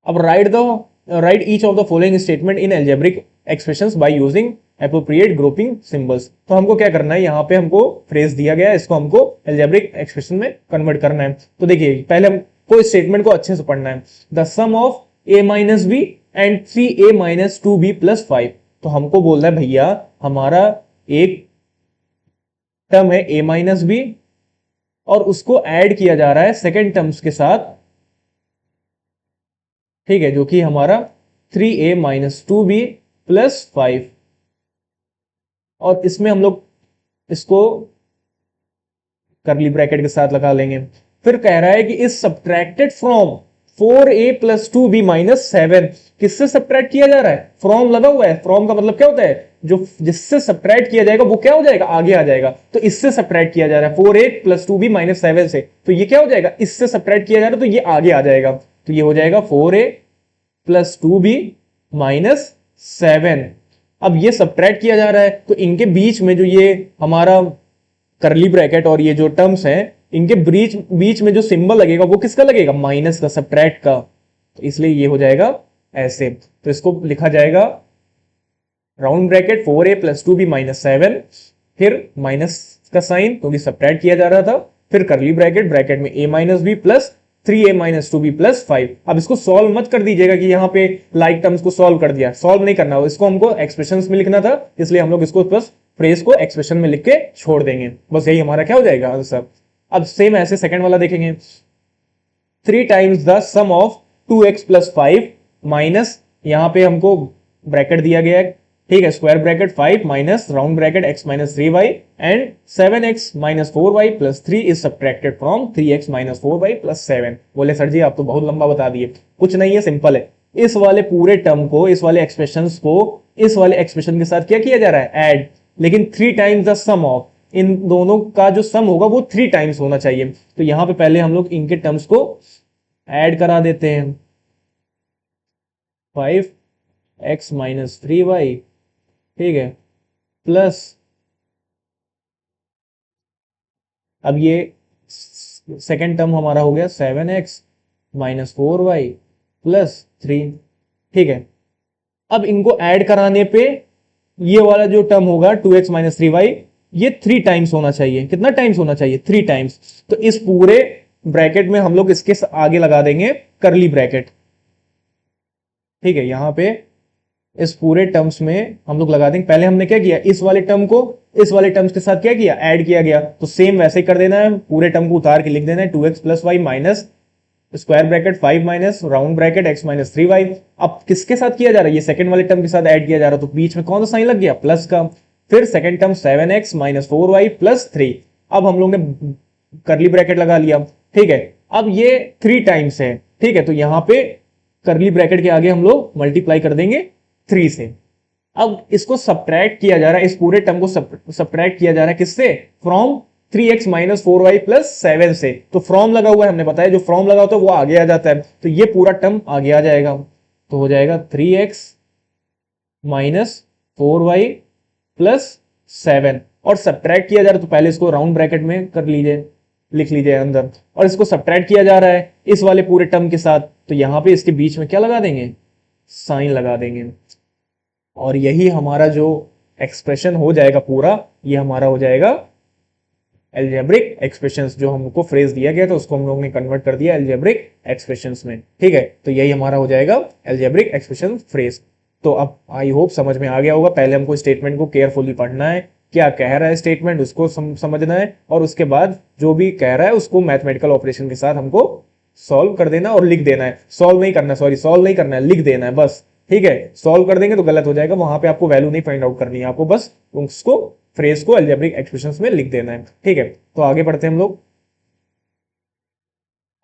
अब right each of the following statement in algebraic expressions by using appropriate grouping symbols, तो हमको क्या करना है, यहाँ पे हमको फ्रेज दिया गया है, इसको हमको एल्जेब्रिक एक्सप्रेशन में कन्वर्ट करना है। तो देखिए पहले हमको इस स्टेटमेंट को अच्छे से पढ़ना है, the sum of a minus B and 3a minus 2b plus 5, तो हमको बोल रहा है भैया हमारा एक टर्म है a माइनस बी और उसको ऐड किया जा रहा है सेकेंड टर्म्स के साथ, ठीक है, जो कि हमारा 3a माइनस 2b प्लस 5, और इसमें हम लोग इसको करली ब्रैकेट के साथ लगा लेंगे। फिर कह रहा है कि इस subtracted from 4a plus 2b minus 7, किससे सब्ट्रैक्ट किया जा रहा है, फ्रॉम लगा हुआ है, फ्रॉम का मतलब क्या होता है, जो जिससे सब्ट्रैक्ट किया जाएगा वो क्या हो जाएगा, आगे आ जाएगा, तो इससे सब्ट्रैक्ट किया जा रहा है 4a प्लस 2b माइनस 7 से, तो ये क्या हो जाएगा, इससे सब्ट्रैक्ट किया जा रहा है, तो ये आगे आ जाएगा, तो ये हो जाएगा 4a प्लस 2b माइनस 7। अब ये सब्ट्रैक्ट किया जा रहा है, तो इनके बीच में जो ये हमारा करली ब्रैकेट और ये जो टर्म्स हैं, इनके बीच में जो सिंबल लगेगा वो किसका लगेगा, माइनस का, सब्ट्रैक्ट का, तो इसलिए ये हो जाएगा ऐसे। तो इसको लिखा जाएगा round bracket 4a plus 2b minus 7, फिर माइनस का साइन क्योंकि सब्ट्रैक्ट किया जा रहा था, फिर करली ब्रैकेट में a minus b plus 3a minus 2b plus 5। अब इसको सॉल्व मत कर दीजिएगा कि यहाँ पे लाइक टर्म्स को सॉल्व कर दिया, सॉल्व नहीं करना, इसको हमको एक्सप्रेशंस में लिखना था, इसलिए हम लोग इसको बस फ्रेज को एक्सप्रेशन में लिख के छोड़ देंगे, बस यही हमारा क्या हो जाएगा आंसर। अब सेम ऐसे सेकंड वाला देखेंगे, 3 times the sum of 2x plus 5 minus, यहाँ पे हमको ब्रैकेट दिया गया है, ठीक है, square bracket 5 minus round bracket x minus 3y and 7x minus 4y plus 3 is subtracted from 3x minus 4y plus 7। बोले सर जी आप तो बहुत लंबा बता दिए, कुछ नहीं है, सिंपल है, इस वाले पूरे टर्म को, इस वाले एक्सप्रेशन को इस वाले एक्सप्रेशन के साथ क्या किया जा रहा है, ऐड, लेकिन 3 टाइम्स द सम ऑफ, इन दोनों का जो सम होगा वो 3 टाइम्स होना चाहिए, तो यहां पे पहले हम लोग इनके टर्म्स को ऐड करा देते हैं, 5x माइनस 3y, ठीक है, प्लस, अब ये सेकेंड टर्म हमारा हो गया 7x माइनस 4y प्लस 3, ठीक है। अब इनको ऐड कराने पे ये वाला जो टर्म होगा 2x माइनस 3y, ये 3 टाइम्स होना चाहिए, कितना टाइम्स होना चाहिए, 3 टाइम्स, तो इस पूरे ब्रैकेट में हम लोग इसके आगे लगा देंगे करली ब्रैकेट, ठीक है, यहां पे इस पूरे टर्म्स में हम लोग लगा देंगे। पहले हमने क्या किया, इस वाले टर्म को इस वाले टर्म्स के साथ क्या किया, ऐड किया गया, तो सेम वैसे ही कर देना है, पूरे टर्म को उतार के लिख देना है 2x plus y minus square bracket 5 minus round bracket x minus 3y। अब किसके साथ किया जा रहा है, ये सेकंड वाले टर्म के साथ ऐड किया जा रहा है, तो बीच में कौन सा साइन लग गया, प्लस का। फिर second term 7x minus 4y plus 3। अब हम लोग ने करली ब्रैकेट लगा लिया, ठीक है। अब ये 3 टाइम्स है, ठीक है, तो यहां पे करली ब्रैकेट के आगे हम लोग मल्टीप्लाई कर देंगे 3 से। अब इसको सब्ट्रैक्ट किया जा रहा है, इस पूरे टर्म को सब्ट्रैक्ट किया जा रहा है किससे, from 3x minus 4y plus 7 से। तो फ्रॉम लगा हुआ है, हमने बताया जो फ्रॉम लगा होता है वो आगे आ जाता है, तो ये पूरा टर्म आगे आ जाएगा, तो हो जाएगा 3x माइनस 4y प्लस 7। और सब्ट्रैक्ट किया जा रहा है तो पहले इसको राउंड ब्रैकेट में कर लीजिए, लिख लीजिए अंदर, और इसको सब्ट्रैक्ट किया जा रहा है इस वाले पूरे टर्म के साथ, तो यहां पे इसके बीच में क्या लगा देंगे, साइन लगा देंगे। और यही हमारा जो एक्सप्रेशन हो जाएगा पूरा, ये हमारा हो जाएगा एल्जेब्रिक एक्सप्रेशंस। जो हमको फ्रेज दिया गया था उसको हम लोग ने कन्वर्ट कर दिया एल्जेब्रिक एक्सप्रेशंस में, ठीक है। तो यही हमारा हो जाएगा एल्जेब्रिक एक्सप्रेशन फ्रेज। तो अब आई होप समझ में आ गया होगा। पहले हमको स्टेटमेंट को केयरफुली पढ़ना है, क्या कह रहा है स्टेटमेंट उसको समझना है, और उसके बाद जो भी कह रहा है उसको मैथमेटिकल ऑपरेशन के साथ हमको सॉल्व कर देना और लिख देना है। सॉल्व नहीं करना, सॉरी सॉल्व नहीं करना है, लिख देना है बस, ठीक है। सॉल्व कर देंगे तो गलत हो जाएगा, वहां पे आपको वैल्यू नहीं फाइंड आउट करनी है, आपको बस उसको फ्रेज को अलजेब्रिक एक्सप्रेशंस में लिख देना है, ठीक है। तो आगे बढ़ते हैं हम लोग।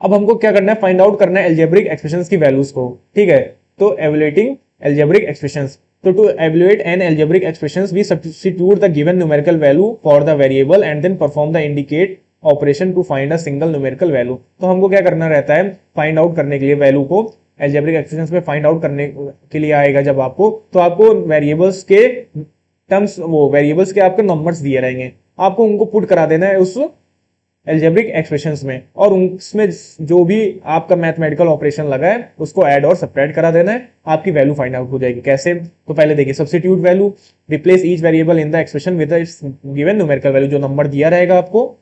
अब हमको क्या करना है, फाइंड आउट करना है अलजेब्रिक एक्सप्रेशंस की वैल्यूज को, ठीक है। तो एवल्यूएटिंग अलजेब्रिक एक्सप्रेशंस, तो to evaluate an algebraic expressions we substitute the given numerical value for the variable and then perform the indicate operation to find a single numerical value. तो हमको क्या करना रहता है, फाइंड आउट करने के लिए वैल्यू को अलजेब्रिक एक्सप्रेशंस में फाइंड आउट करने के लिए आएगा जब आपको, तो आपको वेरिएबल्स के टर्म्स, वो वेरिएबल्स के आपके नंबर्स दिए रहेंगे, आपको उनको पुट करा देना है उस एल्जेब्रिक एक्सप्रेशंस में, और उसमें जो भी आपका मैथमेटिकल ऑपरेशन लगा है उसको ऐड और सब्ट्रैक्ट करा देना है, आपकी वैल्यू फाइंड आउट हो जाएगी। कैसे, तो पहले देखिए, substitute value, replace each variable in the expression with its given numerical value. जो नंबर दिया रहेगा आपको,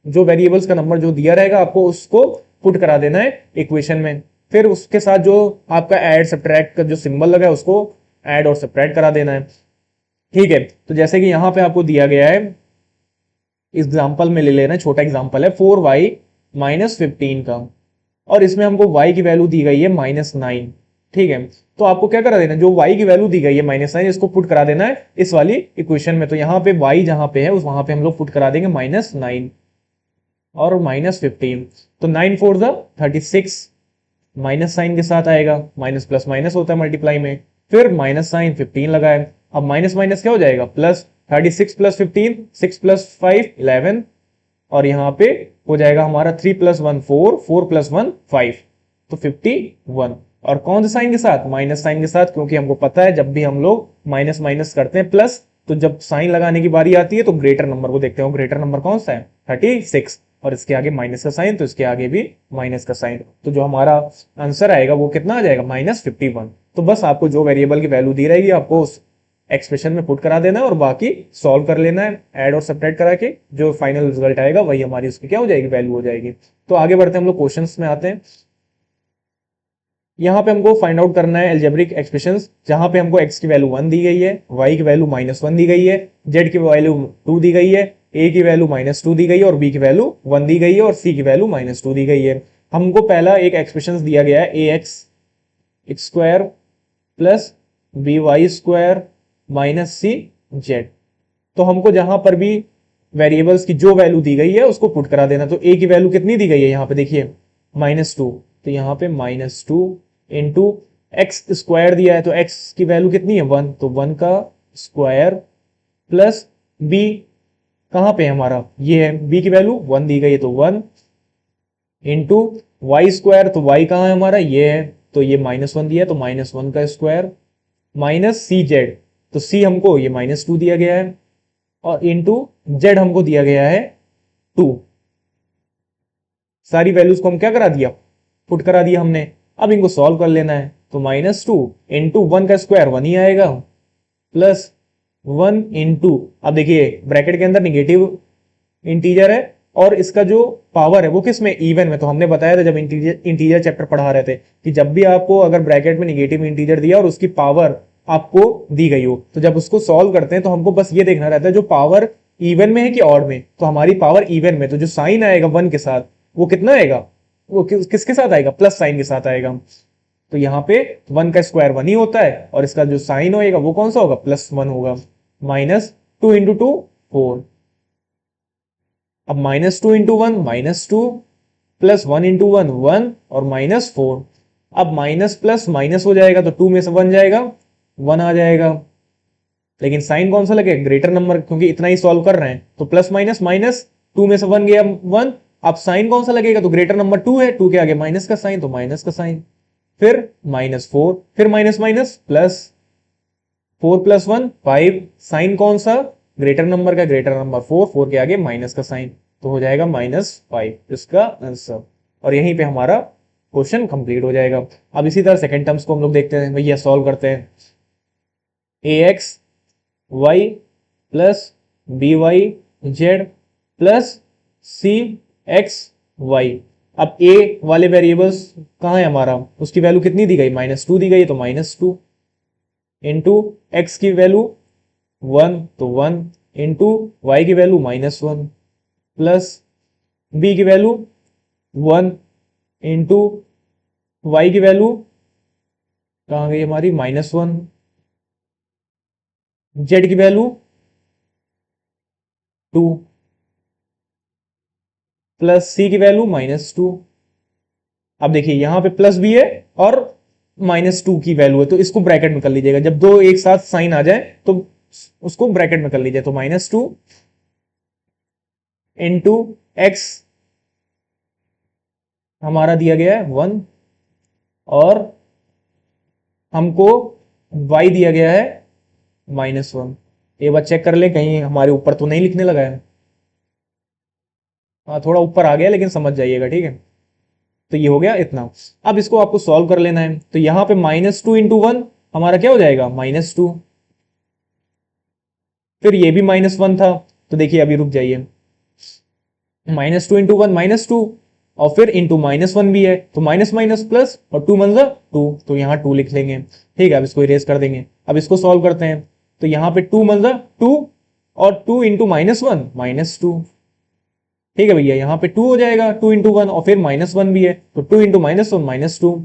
जो वेरिएबल्स का नंबर जो दिया रहेगा आपको, उसको पुट करा देना है इक्वेशन में। फिर उसके साथ जो आपका ऐड सब्ट्रैक्ट का जो सिंबल लगा है उसको ऐड और सब्ट्रैक्ट करा देना है, ठीक है। तो जैसे कि यहां पे आपको दिया गया है, एग्जाम्पल में ले लेना है, छोटा एग्जाम्पल है 4y माइनस 15 का, और इसमें हमको y की वैल्यू दी गई है -9, ठीक है। तो आपको क्या करा देना है, जो y की वैल्यू दी गई है -9, इसको पुट करा देना है इस वाली इक्वेशन में। तो यहाँ पे y जहां पे है वहां पे हम लोग पुट करा देंगे -9 और -15, तो 9 4 36, माइनस साइन के साथ आएगा, माइनस प्लस माइनस होता है मल्टीप्लाई में, फिर माइनस साइन 15 लगाए, अब माइनस माइनस क्या हो जाएगा, प्लस 36 प्लस 15, 6 प्लस 5 11, और यहां पे हो जाएगा हमारा 3 प्लस 1 4, 4 प्लस 1 5, तो 51। और कौन से साइन के साथ, माइनस साइन के साथ, क्योंकि हमको पता है जब भी हम लोग माइनस माइनस करते हैं प्लस, तो जब साइन लगाने की बारी आती है तो ग्रेटर नंबर को देखते हैं। ग्रेटर नंबर कौन सा है, 36, और इसके आगे माइनस का साइन, तो इसके आगे भी माइनस का साइन, तो जो हमारा आंसर आएगा वो कितना आ जाएगा, -51। तो बस आपको जो वेरिएबल की वैल्यू दी रहेगी आपको उस एक्सप्रेशन में पुट करा देना है, और बाकी सॉल्व कर लेना है ऐड और सब्ट्रैक्ट करा के, जो फाइनल रिजल्ट आएगा वही हमारी उसकी क्या हो जाएगी, वैल्यू हो जाएगी। तो आगे बढ़ते हैं हम लोग क्वेश्चंस में आते हैं। यहां पे हमको फाइंड आउट करना है अलजेब्रिक एक्सप्रेशंस, जहां पे हमको x की वैल्यू 1 दी गई है, y की वैल्यू -1 दी गई है, z की वैल्यू 2 दी गई है, a की वैल्यू -2 दी गई है, और b की वैल्यू 1 दी गई है, और c की वैल्यू -2 दी गई है। हमको पहला एक एक्सप्रेशन दिया गया है ax square plus by square minus cz। तो हमको जहां पर भी वेरिएबल्स की जो वैल्यू दी गई है उसको पुट करा देना। तो a की वैल्यू कितनी दी गई है, यहाँ पे देखिए -2, तो यहाँ पे -2 इंटू एक्स स्क्वायर दिया है, तो x की वैल्यू कितनी है 1, तो 1 का स्क्वायर प्लस b कहां पे है हमारा, ये है, b की वैल्यू 1 दी गई है तो 1 इंटू वाई स्क्वायर, तो y कहां है हमारा, ये है, तो ये -1 दिया है तो -1 का स्क्वायर माइनस cz, तो c हमको ये -2 दिया गया है, और इंटू z हमको दिया गया है 2। सारी वैल्यूज को हम क्या करा दिया, पुट करा दिया हमने। अब इनको सॉल्व कर लेना है, तो -2 इंटू 1 का स्क्वायर 1 ही आएगा, प्लस 1 इंटू, अब देखिए ब्रैकेट के अंदर निगेटिव इंटीजर है, और इसका जो पावर है वो किस में, इवन में। तो हमने बताया था जब इंटीजर चैप्टर पढ़ा रहे थे कि जब भी आपको अगर ब्रैकेट में निगेटिव इंटीजर दिया और उसकी पावर आपको दी गई हो। तो जब उसको सॉल्व करते हैं तो हमको बस ये देखना रहता है जो पावर इवन में है कि ऑड में। तो हमारी पावर इवन में, तो जो साइन आएगा 1 के साथ वो कितना आएगा, वो किसके साथ आएगा, प्लस साइन के साथ आएगा। तो यहाँ पे 1 का स्क्वायर 1 ही होता है और इसका जो साइन होएगा वो कौन सा होगा, +1 होगा। -2 इंटू 2 4। अब -2 इंटू 1 -2, +1 इंटू 1 1 और -4। अब माइनस प्लस माइनस हो जाएगा तो 2 में से 1 जाएगा, 1 आ जाएगा। लेकिन साइन कौन सा लगेगा, ग्रेटर नंबर, क्योंकि इतना ही सॉल्व कर रहे हैं। तो प्लस माइनस माइनस, 2 में से 1 गया 1। अब साइन कौन सा लगेगा, तो ग्रेटर नंबर 2 है, 2 के आगे माइनस का साइन, तो माइनस का साइन। फिर -4, फिर माइनस माइनस प्लस, 4 + 1 5। साइन कौन सा, ग्रेटर नंबर का, ग्रेटर नंबर 4, 4 के आगे माइनस का साइन, तो हो जाएगा -5 इसका आंसर। और यहीं पे हमारा क्वेश्चन कंप्लीट हो जाएगा। अब इसी तरह सेकंड टर्म्स को हम लोग देखते हैं, भैया सॉल्व करते हैं। ax y plus B Y Z plus C X Y. अब a वाले वेरिएबल्स कहाँ है हमारा, उसकी वैल्यू कितनी दी गई, -2 दी गई, तो -2 इंटू एक्स की वैल्यू 1 तो 1 इंटू वाई की वैल्यू -1 प्लस बी की वैल्यू 1 इंटू वाई की वैल्यू कहाँ गई हमारी, -1, जेड की वैल्यू 2 प्लस सी की वैल्यू -2। अब देखिए यहां पे प्लस भी है और -2 की वैल्यू है, तो इसको ब्रैकेट में कर लीजिएगा। जब दो एक साथ साइन आ जाए तो उसको ब्रैकेट में कर लीजिए। तो -2 इंटू एक्स हमारा दिया गया है 1 और हमको y दिया गया है -1। एक बार चेक कर ले कहीं हमारे ऊपर तो नहीं लिखने लगा है। हाँ थोड़ा ऊपर आ गया, लेकिन समझ जाइएगा, ठीक है। तो ये हो गया इतना। अब इसको आपको सॉल्व कर लेना है। तो यहां पे -2 इंटू 1 हमारा क्या हो जाएगा, -2। फिर ये भी -1 था, तो देखिए अभी रुक जाइए, -2 इंटू 1 -2 और फिर इंटू -1 भी है, तो माइनस माइनस प्लस और 2 × 2, तो यहाँ 2 लिख लेंगे, ठीक है। अब इसको इरेज कर देंगे। अब इसको सॉल्व करते हैं। तो यहाँ पे 2 × 2 और 2 इंटू -1 -2, ठीक है भैया। यहाँ पे 2 हो जाएगा, 2 इंटू 1 और फिर -1 भी है, तो 2 इंटू -1 -2।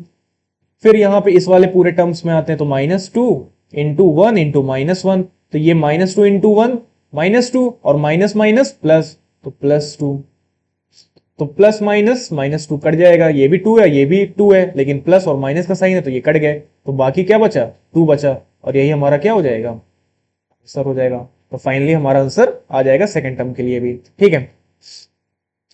फिर यहाँ पे इस वाले पूरे टर्म्स में आते हैं, तो -2 इंटू 1 इंटू -1, तो ये -2 इंटू 1 -2 और माइनस माइनस प्लस, तो +2। तो प्लस माइनस -2 कट जाएगा, ये भी 2 है, ये भी 2 है, लेकिन प्लस और माइनस का साइन है तो ये कट गए, तो बाकी क्या बचा, 2 बचा। और यही हमारा क्या हो जाएगा, आंसर हो जाएगा। तो फाइनली हमारा आंसर आ जाएगा सेकंड टर्म के लिए भी, ठीक है।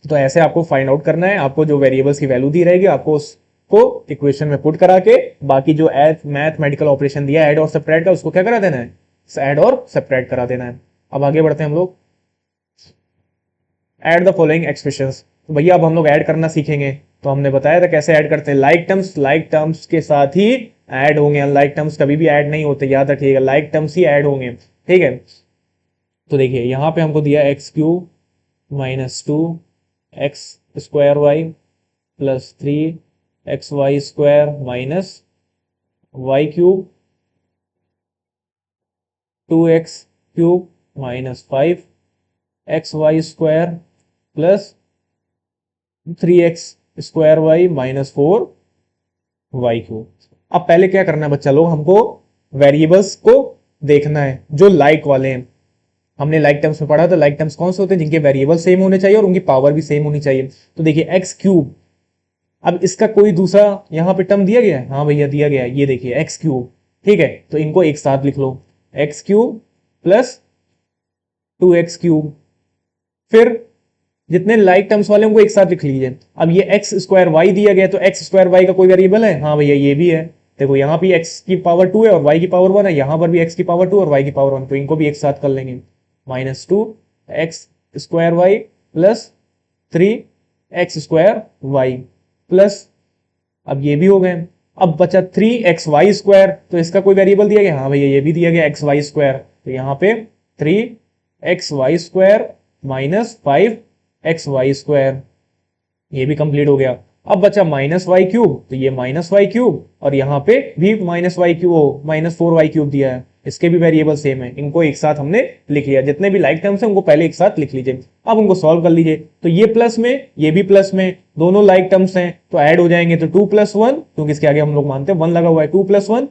तो ऐसे आपको फाइंड आउट करना है। आपको जो वेरिएबल्स की वैल्यू दी रहेगी आपको उसको इक्वेशन में पुट करा के, बाकी जो मैथमेटिकल ऑपरेशन दिया ऐड और सब्ट्रैक्ट का, उसको क्या करा देना है, ऐड और सब्ट्रैक्ट करा देना है। अब आगे बढ़ते हैं हम लोग। Add the following expressions. तो भैया अब हम लोग ऐड करना सीखेंगे। तो हमने बताया था कैसे ऐड करते हैं, लाइक टर्म्स के साथ ही ऐड होंगे, अनलाइक टर्म्स कभी भी ऐड नहीं होते, याद रखिएगा, लाइक टर्म्स ही ऐड होंगे, ठीक है। तो देखिए यहां पे हमको दिया x³ -2 x² y plus 3 xy² minus y³ 2x³ -5 xy² plus 3x² y -4 y³। अब पहले क्या करना है बच्चा लोग, हमको वेरिएबल्स को देखना है जो लाइक वाले हैं। हमने लाइक टर्म्स में पढ़ा था, लाइक टर्म्स कौन से होते हैं, जिनके वेरिएबल सेम होने चाहिए और उनकी पावर भी सेम होनी चाहिए। तो देखिए x³, अब इसका कोई दूसरा यहां पे टर्म दिया गया है, हाँ भैया दिया गया है, ये देखिए x³, ठीक है। तो इनको एक साथ लिख लो, x³ प्लस 2x³। फिर जितने लाइक टर्म्स वाले उनको एक साथ लिख लीजिए। अब ये x² y दिया गया, तो x² y का कोई वेरिएबल है, हाँ भैया ये भी है। देखो यहाँ भी x की पावर 2 है और y की पावर 1 है, यहां पर भी x की पावर 2 और y की पावर 1, तो इनको भी एक साथ कर लेंगे। -2 x² y plus 3 x² y plus, अब ये भी हो गए। अब बचा 3xy², तो इसका कोई वेरिएबल दिया गया, हाँ भैया ये भी दिया गया xy², तो यहाँ पे 3xy² -5 xy², ये भी कंप्लीट हो गया। अब बचा माइनस वाई क्यूब, तो ये माइनस वाई क्यूब, और यहाँ पे भी minus y cube minus 4y cube दिया है, इसके भी वेरिएबल सेम है, इनको एक साथ हमने लिख लिया, जितने भी लाइक टर्म्स हैं उनको पहले एक साथ लिख लीजिए। अब उनको सॉल्व कर लीजिए, तो ये प्लस में ये भी प्लस में, दोनों लाइक टर्म्स हैं तो ऐड हो जाएंगे, तो 2+1, क्योंकि इसके आगे हम लोग मानते हैं 1 लगा हुआ है, 2+1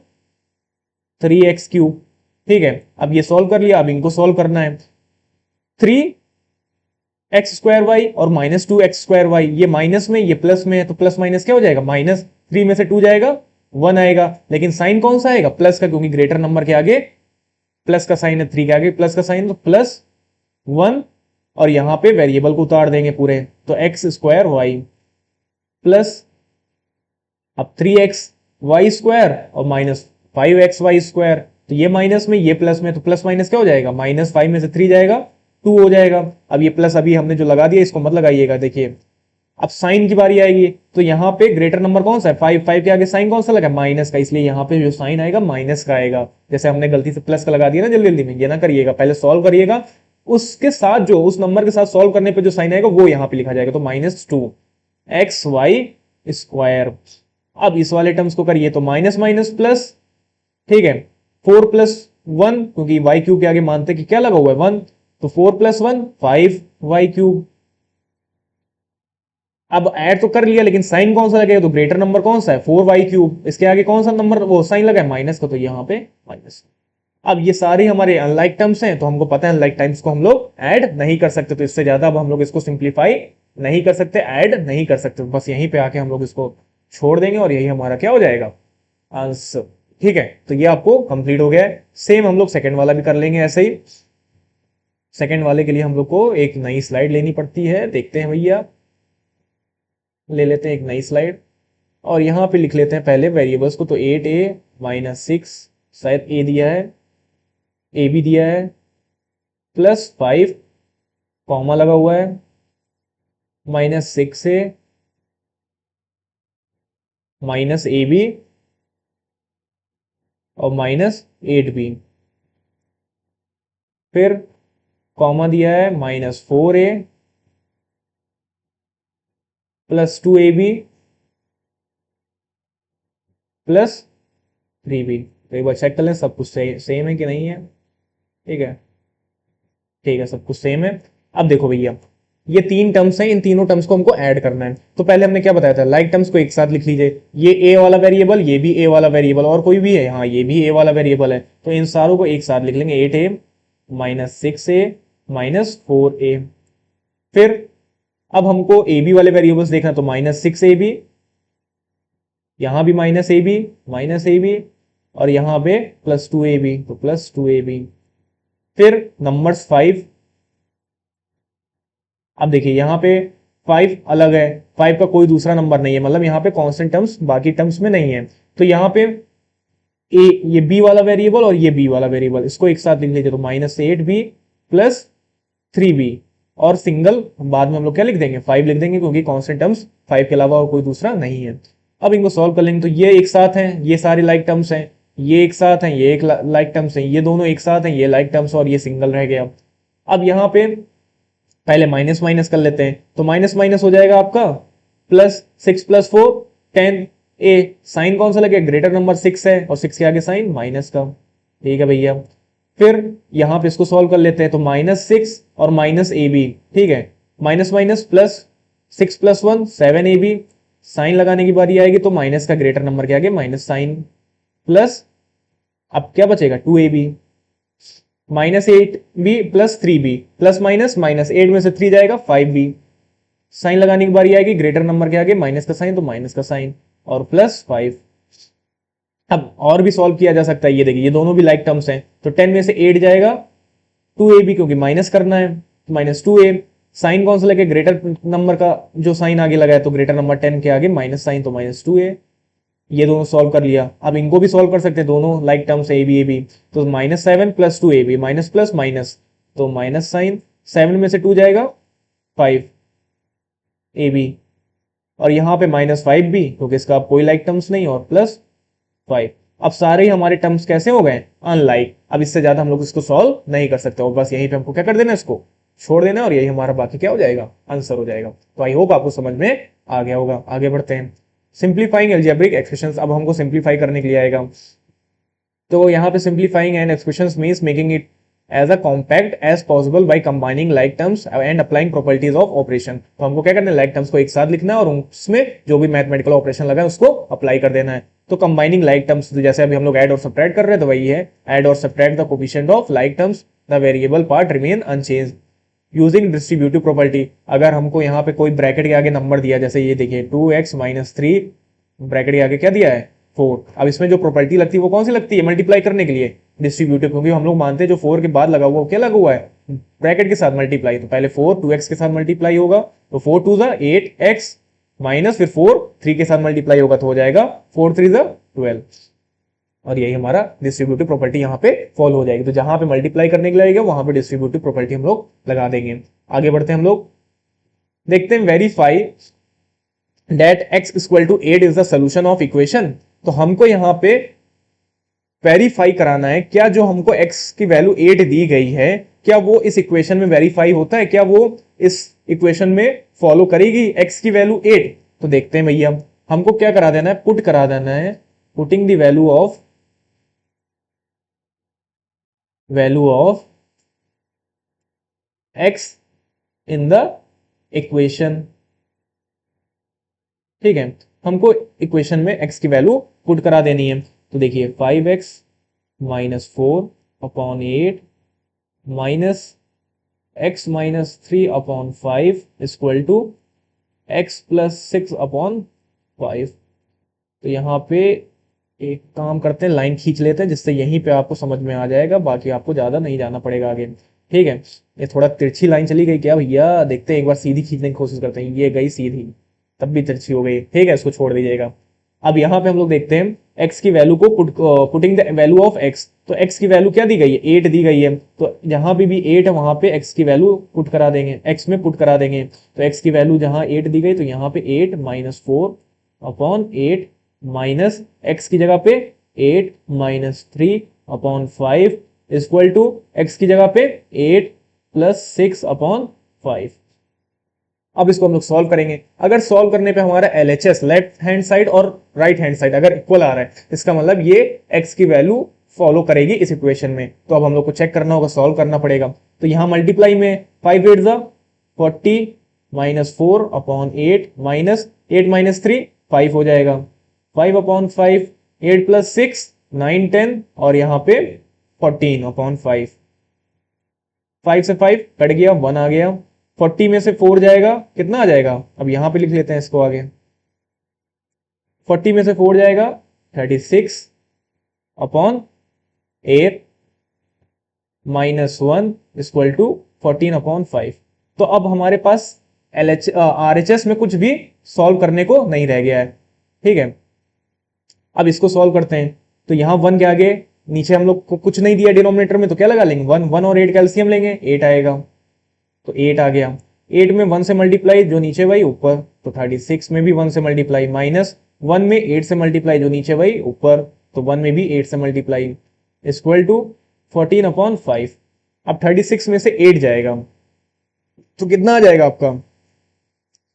3x क्यूब। ठीक है, अब ये सॉल्व कर लिया, अब इनको सॉल्व करना है। 3x² और -2x² ये माइनस में, ये प्लस में है, तो प्लस माइनस क्या हो जाएगा, -3 में से 2 जाएगा 1 आएगा, लेकिन साइन कौन सा आएगा, प्लस का, क्योंकि ग्रेटर नंबर के आगे प्लस का साइन है, 3 के आगे प्लस का साइन, तो +1, और यहां पे वेरिएबल को उतार देंगे पूरे, तो x² प्लस अब 3x² और -5xy², तो ये माइनस में ये प्लस में, तो प्लस माइनस क्या हो जाएगा, -5 में से 3 जाएगा 2 हो जाएगा। अब ये प्लस अभी हमने जो लगा दिया इसको मत लगाइएगा, देखिए अब साइन की बारी आएगी, तो यहां पे ग्रेटर नंबर कौन सा है, 5 के आगे साइन कौन सा लगा, माइनस का, इसलिए यहां पे जो साइन आएगा माइनस का आएगा। जैसे हमने गलती से प्लस का लगा दिया ना जल्दी जल्दी में, ये ना करिएगा, पहले सॉल्व करिएगा, उसके साथ जो उस नंबर के साथ सॉल्व करने पे जो साइन आएगा वो यहां पे लिखा जाएगा, तो -2xy²। अब इस वाले टर्म्स को करिए, तो माइनस माइनस प्लस, ठीक है, 4+1, क्योंकि वाई क्यूब के आगे मानते कि क्या लगा हुआ है 1, तो 4+1 5y³। अब ऐड तो कर लिया, लेकिन साइन कौन सा लगेगा, तो ग्रेटर नंबर कौन सा है 4y³, इसके आगे कौन सा नंबर वो साइन लगा है माइनस का, तो यहां पे माइनस। अब ये सारे हमारे अनलाइक टर्म्स हैं, तो हमको पता है अनलाइक टर्म्स को हम लोग ऐड नहीं कर सकते, तो इससे ज्यादा अब हम लोग इसको सिंप्लीफाई नहीं कर सकते, ऐड नहीं कर सकते, बस यहीं पे आके हम लोग इसको छोड़ देंगे और यही हमारा क्या हो जाएगा, आंसर। ठीक है, तो ये आपको कंप्लीट हो गया है। सेम हम लोग सेकंड वाला भी कर लेंगे ऐसे ही। सेकंड वाले के लिए हम लोग को एक नई स्लाइड लेनी पड़ती है, देखते हैं भैया, ले लेते हैं एक नई स्लाइड, और यहां पे लिख लेते हैं पहले वेरिएबल्स को, तो 8a - 6, शायद a दिया है, a भी दिया है, +5 कॉमा लगा हुआ है, -6a -ab और -8b, फिर कॉमा दिया है -4a +2ab +3b। तो एक बार चेक कर लें सब कुछ सेम है कि नहीं है। ठीक है, ठीक है, सब कुछ सेम है। अब देखो भैया, ये 3 टर्म्स हैं, इन तीनों टर्म्स को हमको ऐड करना है, तो पहले हमने क्या बताया था, लाइक टर्म्स को एक साथ लिख लीजिए, ये a वाला वेरिएबल, ये भी a वाला वेरिएबल, और कोई भी है, हाँ ये भी a वाला वेरिएबल है, तो इन सारों को एक साथ लिख लेंगे, 8a -6a -4a। फिर अब हमको ए बी वाले वेरिएबल्स देखना, तो -6ab, यहां भी -ab और यहां पे +2ab, तो +2ab। फिर नंबर्स 5, अब देखिए यहां पे 5 अलग है, 5 का कोई दूसरा नंबर नहीं है, मतलब यहां पे कांस्टेंट टर्म्स बाकी टर्म्स में नहीं है, तो यहां पे ये बी वाला वेरिएबल और ये बी वाला वेरिएबल, इसको एक साथ लिख लीजिए, तो -8b +3b, और सिंगल बाद में हम लोग क्या लिख देंगे, 5 लिख देंगे, क्योंकि कांस्टेंट टर्म्स 5 के अलावा और कोई दूसरा नहीं है। अब इनको सॉल्व कर लेंगे, तो ये एक साथ हैं, ये सारे लाइक टर्म्स हैं, ये एक साथ हैं, ये एक लाइक टर्म्स हैं, ये दोनों एक साथ हैं, ये लाइक टर्म्स, और ये सिंगल रह गया। अब यहां पे पहले माइनस माइनस कर लेते हैं, तो माइनस माइनस हो जाएगा आपका +6 + 4 10a, साइन कौन सा लगेगा, ग्रेटर नंबर 6 है, और 6 के आगे साइन माइनस का। ठीक है भैया, फिर यहां पे इसको सॉल्व कर लेते हैं, तो -6 और -ab, ठीक है, माइनस माइनस +6 + 1 7ab, साइन लगाने की बारी आएगी, तो माइनस का ग्रेटर नंबर के आगे माइनस साइन, प्लस अब क्या बचेगा 2ab -8b +3b, plus minus -8 में से 3 जाएगा 5b, साइन लगाने की बारी आएगी, ग्रेटर नंबर के आगे माइनस का साइन, तो माइनस का साइन और +5। अब और भी सॉल्व किया जा सकता है, ये देखिए ये दोनों भी लाइक टर्म्स हैं, तो 10 में से 8 जाएगा 2ab, क्योंकि माइनस करना है, -2a, साइन कौन सा लगे, ग्रेटर नंबर का जो साइन आगे लगा है, तो ग्रेटर नंबर 10 के आगे माइनस साइन, तो -2a। ये दोनों सॉल्व कर लिया, अब इनको भी सॉल्व कर सकते हैं, दोनों लाइक टर्म्स ए बी, तो -7 + 2ab, माइनस प्लस माइनस, तो माइनस साइन, 7 में से 2 जाएगा 5ab, और यहां पे -5b, क्योंकि इसका कोई लाइक टर्म्स नहीं, और +5। अब सारे ही हमारे टर्म्स कैसे हो गए, अनलाइक। अब इससे ज्यादा हम लोग इसको सॉल्व नहीं कर सकते, और बस यहीं पे हमको क्या कर देना, इसको छोड़ देना, और यही हमारा बाकी क्या हो जाएगा, आंसर हो जाएगा। तो आई होप आपको समझ में आ गया होगा। आगे बढ़ते हैं, सिंप्लीफाइंग एल्जेब्रिक एक्सप्रेशंस, अब हमको सिंप्लीफाई करने के लिए आएगा। तो यहाँ पे simplifying an expressions means making it as a compact as possible by combining like terms and applying properties of operation. तो हमको क्या करना है, लाइक टर्म्स को एक साथ लिखना है और उसमें जो भी मैथमेटिकल ऑपरेशन लगा है उसको अप्लाई कर देना है। तो कंबाइनिंग लाइक टर्म्स, जैसे अभी हम लोग ऐड और सब्ट्रैक्ट कर रहे हैं, तो वही है ऐड और subtract the coefficient of like terms, the variable part remain unchange using distributive property. अगर हमको यहाँ पे कोई ब्रैकेट के आगे नंबर दिया, जैसे ये देखिए 2x - 3 ब्रैकेट के आगे क्या दिया है 4, अब इसमें जो प्रॉपर्टी लगती है वो कौन सी लगती है, मल्टीप्लाई करने के लिए डिस्ट्रीब्यूटिव, क्योंकि हम लोग मानते हैं जो 4 के बाद लगा हुआ क्या लगा हुआ है, ब्रैकेट के साथ मल्टीप्लाई। तो पहले 4 2x के साथ मल्टीप्लाई होगा, तो 4 2 8x माइनस फिर 4 3 के साथ मल्टीप्लाई होगा तो हो जाएगा 4 3 12, और यही हमारा डिस्ट्रीब्यूटिव प्रॉपर्टी यहाँ पे फॉलो हो जाएगी। तो जहां पे मल्टीप्लाई करने के लिए आएगा वहां पे डिस्ट्रीब्यूटिव प्रॉपर्टी हम लोग लगा देंगे। आगे बढ़ते हैं हम लोग, देखते हैं verify that x equal to 8 is the solution of equation. तो हमको यहाँ पे वेरीफाई कराना है क्या जो हमको x की वैल्यू 8 दी गई है, क्या वो इस इक्वेशन में वेरीफाई होता है, क्या वो इस इक्वेशन में फॉलो करेगी x की वैल्यू 8। तो देखते हैं भैया, हमको क्या करा देना है, पुट करा देना है, putting the value of x in the equation. ठीक है, हमको इक्वेशन में x की वैल्यू पुट करा देनी है। तो देखिए 5x - 4 upon 8 minus x - 3 upon 5 equal to x + 6 upon 5। तो यहाँ पे एक काम करते हैं, लाइन खींच लेते हैं जिससे यहीं पे आपको समझ में आ जाएगा, बाकी आपको ज्यादा नहीं जाना पड़ेगा आगे। ठीक है, ये थोड़ा तिरछी लाइन चली गई क्या भैया, देखते हैं एक बार सीधी खींचने की कोशिश करते हैं, ये गई सीधी, तब भी तिरछी हो गई। ठीक है, इसको छोड़ दीजिएगा। अब यहाँ पे हम लोग देखते हैं x की वैल्यू को putting the value of x। तो x की वैल्यू क्या दी गई है, 8 दी गई है, तो जहां पे भी 8 है वहां पे x की वैल्यू पुट करा देंगे, x में पुट करा देंगे। तो x की वैल्यू जहां 8 दी गई तो यहाँ पे 8 - 4 अपॉन 8 माइनस x की जगह पे 8 - 3 अपॉन 5 इक्वल टू x की जगह पे 8 + 6 अपॉन 5। अब इसको हम लोग सॉल्व करेंगे। अगर सॉल्व करने पे हमारा LHS लेफ्ट हैंड साइड और राइट हैंड साइड अगर इक्वल आ रहा है, इसका मतलब ये x की वैल्यू फॉलो करेगी इस इक्वेशन में। तो अब हम लोग को चेक करना होगा, सॉल्व करना पड़ेगा। तो यहां मल्टीप्लाई में 5 8 40 - 4 अपॉन 8 माइनस 8 - 3 5 हो जाएगा, 5 अपॉन 5 8 + 6 9 10 और यहाँ पे 14 अपॉन 5, 5 से 5 कट गया, 1 आ गया, 40 में से 4 जाएगा, कितना आ जाएगा, अब यहां पे लिख लेते हैं इसको आगे, 40 में से 4 जाएगा 36 अपॉन 8 -1 इक्वल टू 14 अपॉन 5। तो अब हमारे पास RHS में कुछ भी सॉल्व करने को नहीं रह गया है। ठीक है, अब इसको सॉल्व करते हैं। तो यहां 1 के आगे नीचे हम लोग को कुछ नहीं दिया डिनोमिनेटर में, तो क्या लगा लेंगे 1 1 और 8 का एलसीएम लेंगे, 8 आएगा, तो 8 आ गया। 8 में 1 से मल्टीप्लाई जो नीचे वही ऊपर, तो 36 में भी 1 से मल्टीप्लाई, माइनस 1 में 8 से मल्टीप्लाई जो नीचे वही ऊपर, तो 1 में भी 8 से मल्टीप्लाई इक्वल टू 14 अपॉन 5। अब 36 में से 8 जाएगा तो कितना आ जाएगा आपका,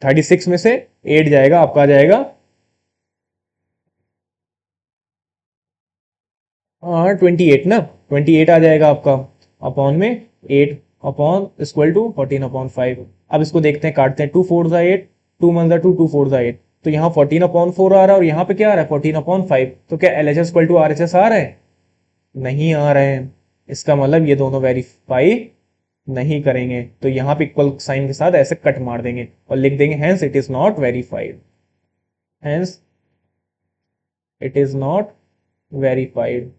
36 में से 8 जाएगा आपका आ जाएगा 28 ना, 28 आ जाएगा आपका अपॉन में 8 अपॉन इक्वल टू 14 अपॉन 5। अब इसको देखते हैं, काटते हैं, 2 4 8 2 1 2 2 4 8, तो यहाँ 14 अपॉन 4 आ रहा है और यहाँ पे क्या आ रहा है 14 अपॉन 5। तो क्या LHS इक्वल टू RHS आ रहे हैं, नहीं आ रहे हैं, इसका मतलब ये दोनों वेरीफाई नहीं करेंगे। तो यहाँ पे इक्वल साइन के साथ ऐसे कट मार देंगे और लिख देंगे hence it is not verified, hence it is not verified.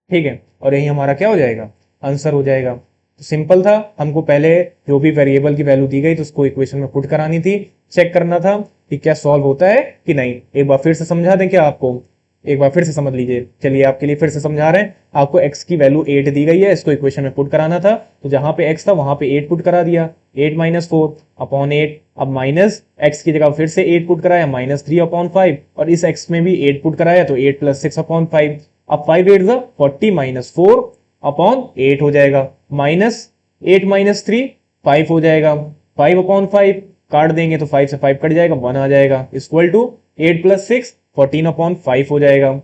ठीक है, और यही हमारा क्या हो जाएगा, आंसर हो जाएगा। तो सिंपल था, हमको पहले जो भी वेरिएबल की वैल्यू दी गई तो उसको इक्वेशन में पुट करानी थी, चेक करना था कि क्या सॉल्व होता है कि नहीं। एक बार फिर से समझा दें क्या आपको, एक बार फिर से समझ लीजिए, चलिए आपके लिए फिर से समझा रहे हैं। आपको x की वैल्यू 8 दी गई है, इसको इक्वेशन में पुट कराना था, तो जहां पे x था वहां पे 8 पुट करा दिया, 8 - 4 अपॉन 8, अब माइनस x की जगह फिर से 8 पुट कराया, -3 अपॉन 5, और इस x में भी 8 पुट कराया तो 8 + 6 अपॉन 5। अब 5 8 40 - 4 अपॉन 8 हो जाएगा, माइनस 8 माइनस 3 5 हो जाएगा, 5 अपॉन 5 काट देंगे तो 5 से 5 कट जाएगा, 1 आ जाएगा, इक्वल टू 8 प्लस 6 14 अपॉन 5 हो जाएगा।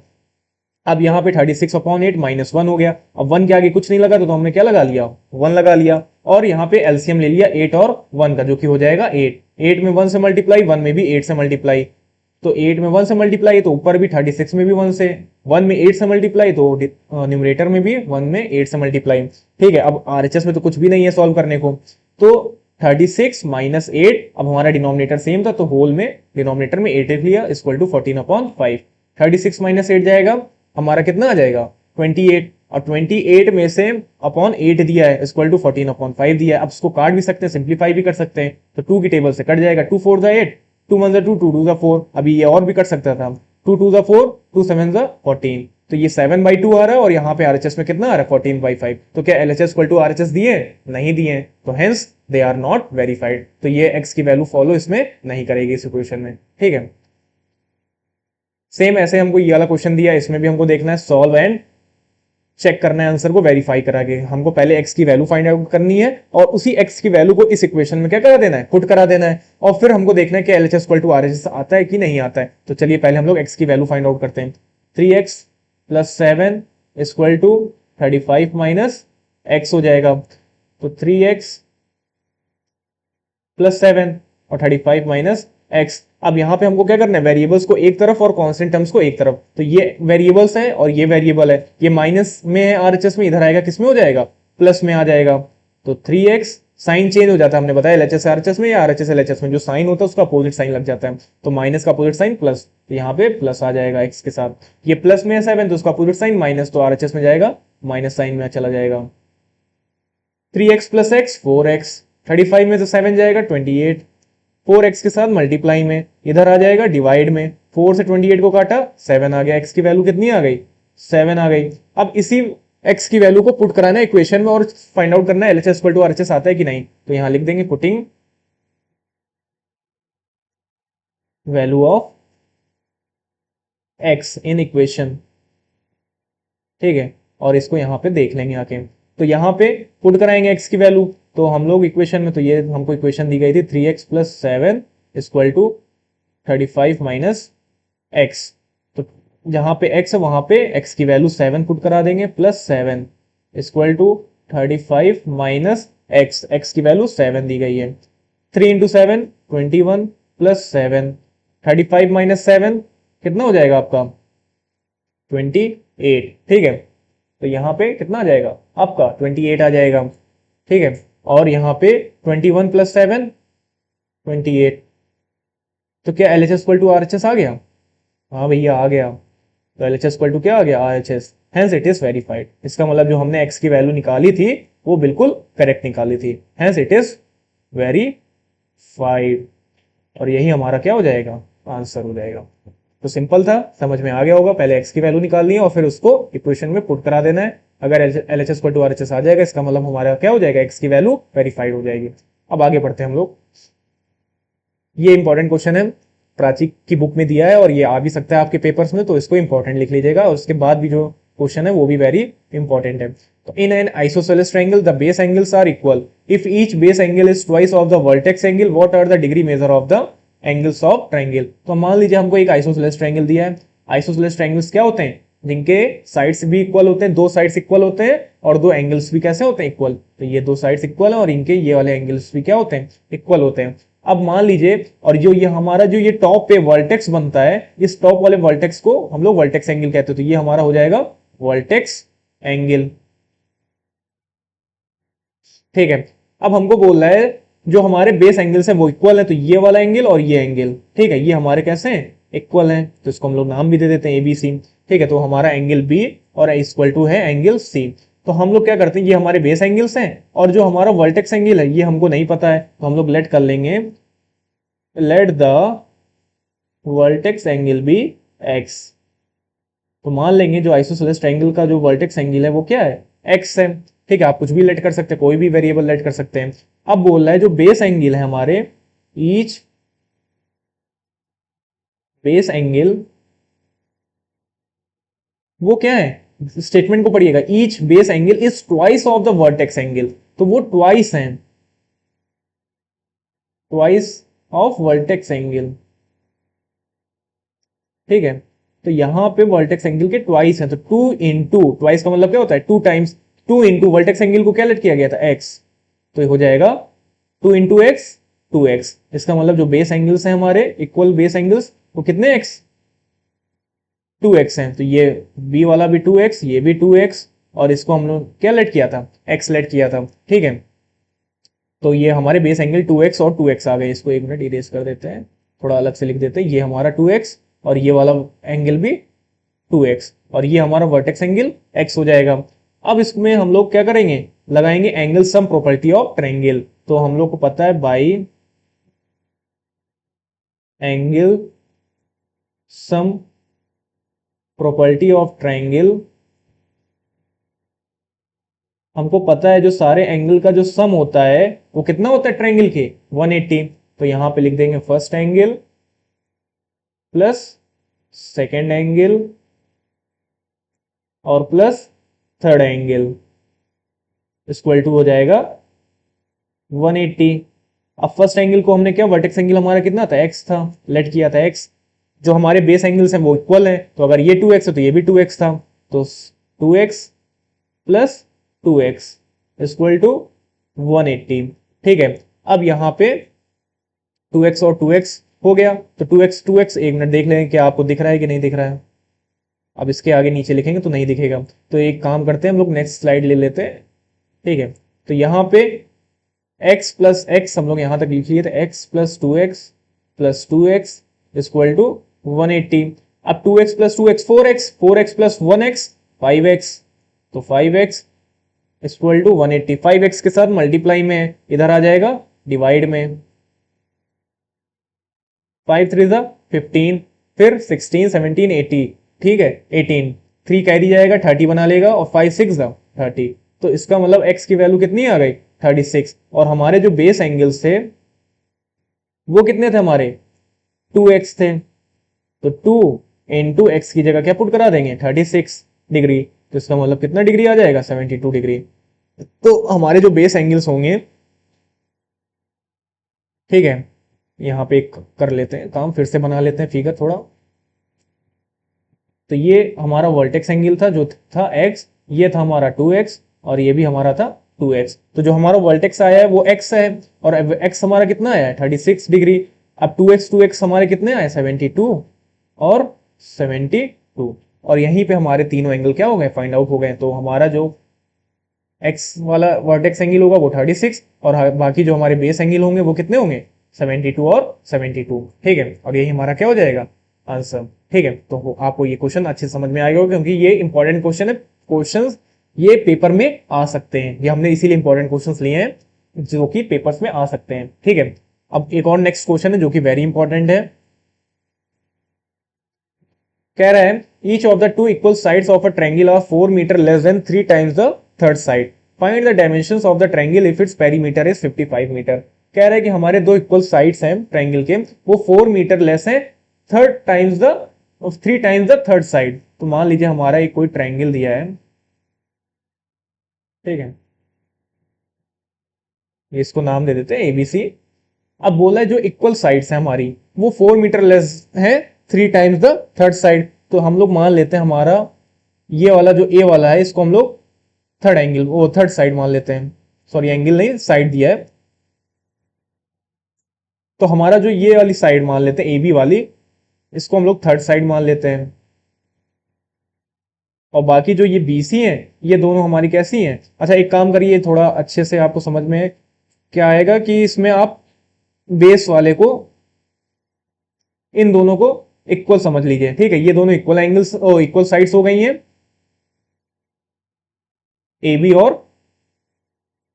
अब यहाँ पे 36 अपॉन 8 माइनस 1 हो गया। अब 1 के आगे कुछ नहीं लगा तो हमने क्या लगा लिया, 1 लगा लिया, और यहाँ पे एलसीएम ले लिया 8 और 1 का, जो कि हो जाएगा 8। 8 में 1 से मल्टीप्लाई, 1 में भी 8 से मल्टीप्लाई, तो 8 में 1 से मल्टीप्लाई तो ऊपर भी 36 में भी 1 से, 1 में 8 से मल्टीप्लाई तो न्यूमरेटर में भी 1 में 8 से मल्टीप्लाई। ठीक है, अब आरएचएस में तो कुछ भी नहीं है सॉल्व करने को, तो 36 माइनस 8, अब हमारा डिनोमिनेटर सेम था तो होल में डिनोमिनेटर में 8 लिया, इक्वल टू 14 अपॉन 5। 36 माइनस 8 जाएगा, हमारा कितना आ जाएगा 28, और 28 में से अपॉन 8 दिया है, इक्वल टू 14 अपॉन 5 दिया है। अब इसको काट भी सकते हैं, सिंप्लीफाई भी कर सकते हैं, तो 2 की टेबल से कट जाएगा, 2 4 द 8, 2 1 2, 2 2 4, अभी ये और भी कट सकता था, 2 2 4, 2 7 14, तो ये 7/2 आ रहा है, और यहाँ पे आरएचएस में कितना आ रहा है 14/5। तो क्या एलएचएस इक्वल टू आरएचएस दिए, नहीं दिए, तो hence they are not verified, तो ये एक्स की वैल्यू फॉलो इसमें नहीं करेगी इस इक्वेशन में। ठीक है, सेम ऐसे हमको ये वाला क्वेश्चन दिया, इसमें भी हमको देखना है सॉल्व एंड चेक करना है आंसर को वेरीफाई करा के। हमको पहले एक्स की वैल्यू फाइंड आउट करनी है और उसी एक्स की वैल्यू को इस इक्वेशन में क्या करा देना है, पुट करा देना है, और फिर हमको देखना है कि एलएचएस इक्वल टू आरएचएस आता है कि नहीं आता है। तो चलिए पहले हम लोग एक्स की वैल्यू फाइंड आउट करते हैं। 3x plus 7 equal to 35 minus x हो जाएगा, तो 3x प्लस 7 और 35 माइनस एक्स। अब यहां पे हमको क्या करना है, वेरिएबल्स को एक तरफ और कांस्टेंट टर्म्स को एक तरफ, तो ये वेरिएबल्स है और ये वेरिएबल है, ये माइनस में है आरएचएस में, इधर आएगा किस में हो जाएगा, प्लस में आ जाएगा। तो 3x साइन चेंज हो जाता है, हमने बताया एलएचएस आरएचएस में या आरएचएस एलएचएस में जो साइन होता है उसका अपोजिट साइन लग जाता है, तो माइनस का अपोजिट साइन प्लस, तो यहाँ पे प्लस आ जाएगा एक्स के साथ। ये प्लस में है 7 तो उसका अपोजिट साइन माइनस, तो आरएचएस में जाएगा माइनस साइन में चला जाएगा। 3x प्लस एक्स 4x, 35 में तो 7 जाएगा 28, 4x के साथ मल्टीप्लाई में, इधर आ जाएगा डिवाइड में, 4 से 28 को काटा 7 आ गया, x की वैल्यू कितनी आ गई 7 आ गई। अब इसी x की वैल्यू को पुट कराना है इक्वेशन में और फाइंड आउट करना है एलएचएस इक्वल टू आरएचएस आता है कि नहीं, तो यहां लिख देंगे putting value of x in equation. ठीक है, और इसको यहां पे देख लेंगे आके, तो यहां पे पुट कराएंगे x की वैल्यू, तो हम लोग इक्वेशन में, तो ये हमको इक्वेशन दी गई थी 3x plus 7 equal to 35 minus x, तो जहां पे x है वहां पे x की वैल्यू 7 पुट करा देंगे, plus 7 equal to 35 minus x, x की वैल्यू 7 दी गई है, 3 इंटू 7 21 प्लस 7, 35 माइनस 7 कितना हो जाएगा आपका 28। ठीक है, तो यहां पे कितना आ जाएगा आपका 28 आ जाएगा। ठीक है, और यहां पे 21 प्लस 7 28, तो क्या एलएचएस इक्वल टू आरएचएस आ गया, हाँ भैया आ गया, तो एलएचएस इक्वल टू क्या आ गया RHS, hence it is verified. इसका मतलब जो हमने एक्स की वैल्यू निकाली थी वो बिल्कुल करेक्ट निकाली थी, हेंस इट इज वेरीफाइड, और यही हमारा क्या हो जाएगा आंसर हो जाएगा। तो सिंपल था, समझ में आ गया होगा, पहले एक्स की वैल्यू निकालनी है और फिर उसको इक्वेशन में पुट करा देना है। अगर एलएचएस इक्वल टू आरएचएस आ जाएगा इसका मतलब हमारा क्या हो जाएगा, एक्स की वैल्यू वेरीफाइड हो जाएगी। अब आगे बढ़ते हैं हम लोग, ये इंपॉर्टेंट क्वेश्चन है, प्राची की बुक में दिया है और ये आ भी सकता है आपके पेपर्स में, तो इसको इंपॉर्टेंट लिख लीजिएगा, और उसके बाद भी जो क्वेश्चन है वो भी वेरी इंपॉर्टेंट है। तो in an isosceles triangle the base angles are equal if each base angle is twice of the vertex angle, what are the degree measure of the angles of triangle. तो मान लीजिए हमको एक isosceles triangle दिया है, isosceles triangles क्या होते हैं, जिनके साइड्स भी इक्वल होते हैं, दो साइड्स इक्वल होते हैं, और दो एंगल्स भी कैसे होते हैं इक्वल, तो ये दो साइड्स इक्वल है और इनके ये वाले एंगल्स भी क्या होते हैं इक्वल होते हैं। अब मान लीजिए, और जो ये हमारा जो ये टॉप पे वर्टेक्स बनता है, इस टॉप वाले वर्टेक्स को हम लोग वर्टेक्स एंगल कहते हैं, तो ये हमारा हो जाएगा वर्टेक्स एंगल। ठीक है, अब हमको बोल रहा है जो हमारे बेस एंगल है वो इक्वल है, तो ये वाला एंगल और ये एंगल, ठीक है, ये हमारे कैसे हैं इक्वल हैं, तो इसको हम लोग नाम भी दे देते हैं ए बी सी। ठीक है, तो हमारा एंगल बी और इक्वल टू है एंगल सी। तो हम लोग क्या करते हैं, ये हमारे बेस एंगल्स हैं और जो हमारा वर्टेक्स एंगल है ये हमको नहीं पता है, तो हम लोग लेट कर लेंगे, let the vertex angle be x. तो मान लेंगे जो आइसोसेलेस ट्रायंगल का जो वर्टेक्स एंगल है वो क्या है एक्स है। ठीक है, आप कुछ भी लेट कर सकते हैं, कोई भी वेरिएबल लेट कर सकते हैं। अब बोल रहा है जो बेस एंगल है हमारे, ईच बेस एंगल वो क्या है स्टेटमेंट को पढ़िएगा, each base angle is twice of the vertex angle, तो वो ट्वाइस है, ट्वाइस ऑफ वर्टेक्स एंगल, ठीक है। तो यहां पे वर्टेक्स एंगल के ट्वाइस है, तो 2 × ट्वाइस का मतलब क्या होता है 2 टाइम्स, 2 × वर्टेक्स एंगल को क्या लेट किया गया था x, तो ये हो जाएगा 2 × x 2x। इसका मतलब जो बेस एंगल्स हैं हमारे इक्वल बेस एंगल्स वो कितने x 2x हैं, तो ये b वाला भी 2x, ये भी 2x, और इसको हम लोग क्या लेट किया था x लेट किया था, ठीक है। तो ये हमारे बेस एंगल 2x और 2x आ गए। इसको एक मिनट इरेज कर देते हैं, थोड़ा अलग से लिख देते हैं, ये हमारा 2x और ये वाला एंगल भी 2x और ये हमारा वर्टेक्स एंगल x हो जाएगा। अब इसमें हम लोग क्या करेंगे, लगाएंगे angle sum property of triangle. तो हम लोग को पता है by angle sum property of triangle, हमको पता है जो सारे एंगल का जो सम होता है वो कितना होता है ट्रायंगल के 180। तो यहां पे लिख देंगे first angle plus second angle और plus third angle equal to हो जाएगा 180। अब फर्स्ट एंगल को हमने क्या, वर्टेक्स एंगल हमारा कितना था x था, लेट किया था x, जो हमारे बेस एंगल्स हैं वो इक्वल है, तो अगर ये 2x है तो ये भी 2x था, तो 2x plus 2x equal to 180, ठीक है। अब यहां पे 2x और 2x हो गया, तो 2x एक मिनट देख लें क्या आपको दिख रहा है कि नहीं दिख रहा है। अब इसके आगे नीचे लिखेंगे तो नहीं दिखेगा, तो एक काम करते हैं हम लोग नेक्स्ट स्लाइड ले लेते हैं, ठीक है। तो यहां पे x प्लस एक्स हम लोग यहां तक लिख लिए थे, x plus two x equal to 180। अब 2x plus 2x 4x, 4x plus 1x 5x, तो 5x इक्वल टू 180। 5x के साथ मल्टीप्लाई में इधर आ जाएगा डिवाइड में, 5 3 15, फिर 16 17 18, ठीक है 18, 3 कैरी जाएगा 30 बना लेगा और 5 6 30, तो इसका मतलब x की वैल्यू कितनी आ गई 36। और हमारे जो बेस एंगल्स थे वो कितने थे हमारे 2x थे, तो 2 × x की जगह क्या पुट करा देंगे 36 डिग्री, तो इसका मतलब कितना डिग्री आ जाएगा 72 डिग्री। तो हमारे जो बेस एंगल्स होंगे, ठीक है, यहां पे एक कर लेते हैं काम, फिर से बना लेते हैं फिगर थोड़ा। तो ये हमारा वर्टेक्स एंगल था जो था x, ये था हमारा 2x और ये भी हमारा था 2x। तो जो हमारा वर्टेक्स आया है वो x है और x हमारा कितना आया है 36 डिग्री। अब 2x हमारे कितने आए 72 और 72, और यहीं पे हमारे तीनों एंगल क्या हो गए फाइंड आउट हो गए। तो हमारा जो x वाला वर्टेक्स एंगल होगा वो 36 और बाकी जो हमारे बेस एंगल होंगे वो कितने होंगे 72 और 72, ठीक है। और यही हमारा क्या हो जाएगा आंसर, ठीक है। तो आपको ये क्वेश्चन अच्छे समझ में आएगा क्योंकि ये इंपॉर्टेंट क्वेश्चन है, क्वेश्चंस ये पेपर में आ सकते हैं, ये हमने इसीलिए इंपॉर्टेंट क्वेश्चंस लिए हैं जो कि पेपर्स में आ सकते हैं, ठीक है। अब एक और नेक्स्ट क्वेश्चन है जो कि वेरी इंपॉर्टेंट है, कह रहा है each of the two equal sides of a triangle are 4 metre less than 3 times the third side, find the dimensions of the triangle if its perimeter is 55 metre. कह रहा है कि हमारे दो इक्वल साइड्स हैं ट्रायंगल के, वो 4 metre less है third times the 3 times the third side. तो मान लीजिए हमारा एक कोई ट्रायंगल दिया है, ठीक है, इसको नाम दे देते हैं एबीसी। अब बोला है जो इक्वल साइड्स है हमारी वो 4 मीटर लेस है 3 टाइम्स द थर्ड साइड। तो हम लोग मान लेते हैं हमारा ये वाला जो ए वाला है इसको हम लोग थर्ड एंगल वो थर्ड साइड मान लेते हैं, सॉरी एंगल नहीं साइड दिया है। तो हमारा जो ये वाली साइड मान लेते हैं ए बी वाली, इसको हम लोग थर्ड साइड मान लेते हैं, और बाकी जो ये बीसी हैं ये दोनों हमारी कैसी हैं। अच्छा एक काम करिए थोड़ा अच्छे से आपको समझ में क्या आएगा कि इसमें आप बेस वाले को इन दोनों को इक्वल समझ लीजिए, ठीक है। ये दोनों इक्वल एंगल्स इक्वल साइड्स हो गई हैं ए बी और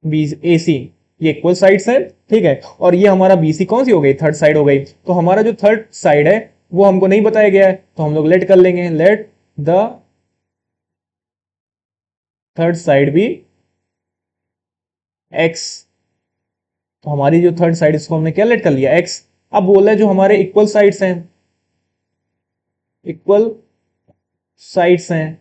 बी ए सी, ये इक्वल साइड्स है, ठीक है। और ये हमारा बीसी कौन सी हो गई थर्ड साइड हो गई। तो हमारा जो थर्ड साइड है वो हमको नहीं बताया गया है, तो हम लोग लेट कर लेंगे, लेट द थर्ड साइड भी एक्स। तो हमारी जो थर्ड साइड इसको हमने क्या लेट कर लिया एक्स। अब बोल रहा है जो हमारे इक्वल साइड्स हैं, इक्वल साइड्स हैं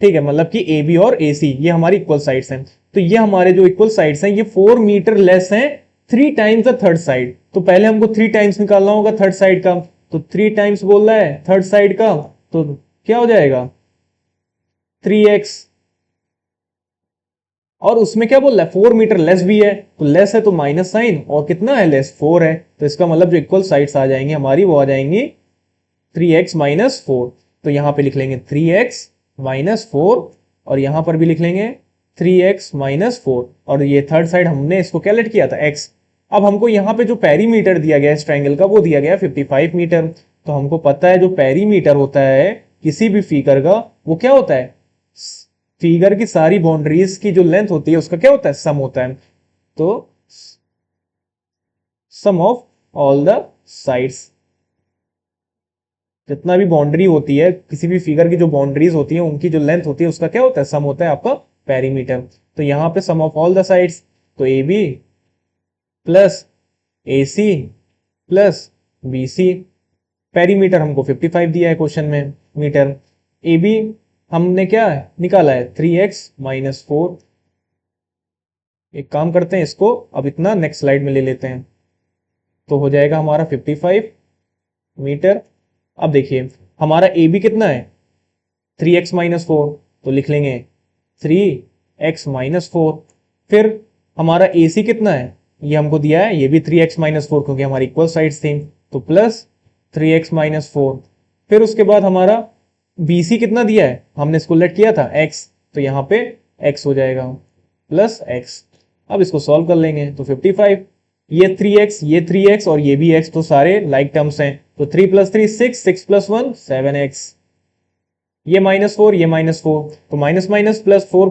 ठीक है, मतलब कि ए बी और ए सी ये हमारी इक्वल साइड्स हैं। तो ये हमारे जो इक्वल साइड्स हैं ये 4 मीटर लेस हैं 3 टाइम्स द थर्ड साइड। तो पहले हमको 3 टाइम्स निकालना होगा थर्ड साइड का, तो 3 टाइम्स बोल रहा है थर्ड साइड का, तो क्या हो जाएगा 3x। और उसमें क्या बोल रहा है 4 मीटर लेस भी है, तो लेस है तो माइनस साइन, और कितना है लेस 4 है, तो इसका मतलब जो इक्वल साइड्स आ जाएंगी हमारी वो आ जाएंगी 3x माइनस 4। तो यहां पे लिख लेंगे 3x माइनस 4, और यहां पर भी लिख लेंगे 3x माइनस 4, और ये थर्ड साइड हमने इसको क्या लेट किया था x। अब हमको यहाँ पे जो पेरीमीटर दिया गया है इस ट्रायंगल का वो दिया गया है 55 मीटर। तो हमको पता है जो पेरीमीटर होता है किसी भी फिगर का वो क्या होता है, फिगर की सारी बाउंड्रीज की जो लेंथ होती है उसका क्या होता है, सम होता है। तो सम ऑफ ऑल द साइड्स, जितना भी बाउंड्री होती है किसी भी फिगर की जो बाउंड्रीज होती है उनकी जो लेंथ होती है उसका क्या होता है, सम होता है आपका पेरीमीटर। तो यहां पे sum of all the sides, तो A B plus A C plus B C. Perimeter हमको 55 दिया है क्वेश्चन में मीटर। ए बी हमने क्या निकाला है 3x माइनस 4। एक काम करते हैं इसको अब इतना नेक्स्ट स्लाइड में ले लेते हैं, तो हो जाएगा हमारा 55 मीटर। अब देखिए हमारा ए बी कितना है 3x माइनस 4, तो लिख लेंगे 3x माइनस 4। फिर हमारा ए सी कितना है, ये हमको दिया है ये भी 3x माइनस 4 क्योंकि हमारी इक्वल साइड्स थी, तो प्लस 3x माइनस 4। फिर उसके बाद हमारा बी सी कितना दिया है, हमने इसको लेट किया था x, तो यहाँ पे x हो जाएगा प्लस x। अब इसको सॉल्व कर लेंगे तो 55, ये 3x ये 3x और ये भी x, तो सारे लाइक टर्म्स हैं, तो 3 प्लस 3 6, 6 प्लस 1 7x, ये माइनस 4 ये माइनस 4, तो माइनस माइनस प्लस 4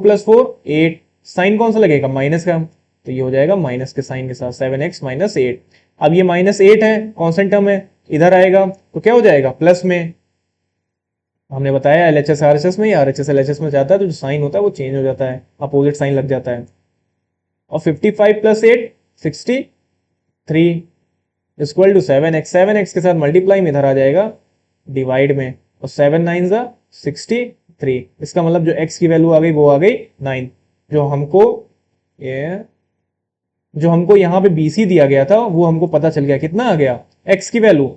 8, साइन कौन सा लगेगा माइनस का, तो ये हो जाएगा माइनस के साइन के साथ 7x माइनस 8। अब ये माइनस 8 है कॉन्स्टेंट टर्म है, इधर आएगा तो क्या हो जाएगा प्लस में, हमने बताया एलएचएस आरएचएस में या आरएचएस एलएचएस में जाता है तो जो साइन होता है वो चेंज हो जाता है, अपोजिट साइन लग जाता है। और 55 plus 8 63 equal to 7x, 7x के साथ मल्टीप्लाई में इधर आ जाएगा डिवाइड में, और 7 9 जा 63। इसका मतलब जो x की वैल्यू आ गई वो आ गई 9। जो हमको ये जो हमको यहाँ पे BC दिया गया था वो हमको पता चल गया कितना आ गया, x की वैल्यू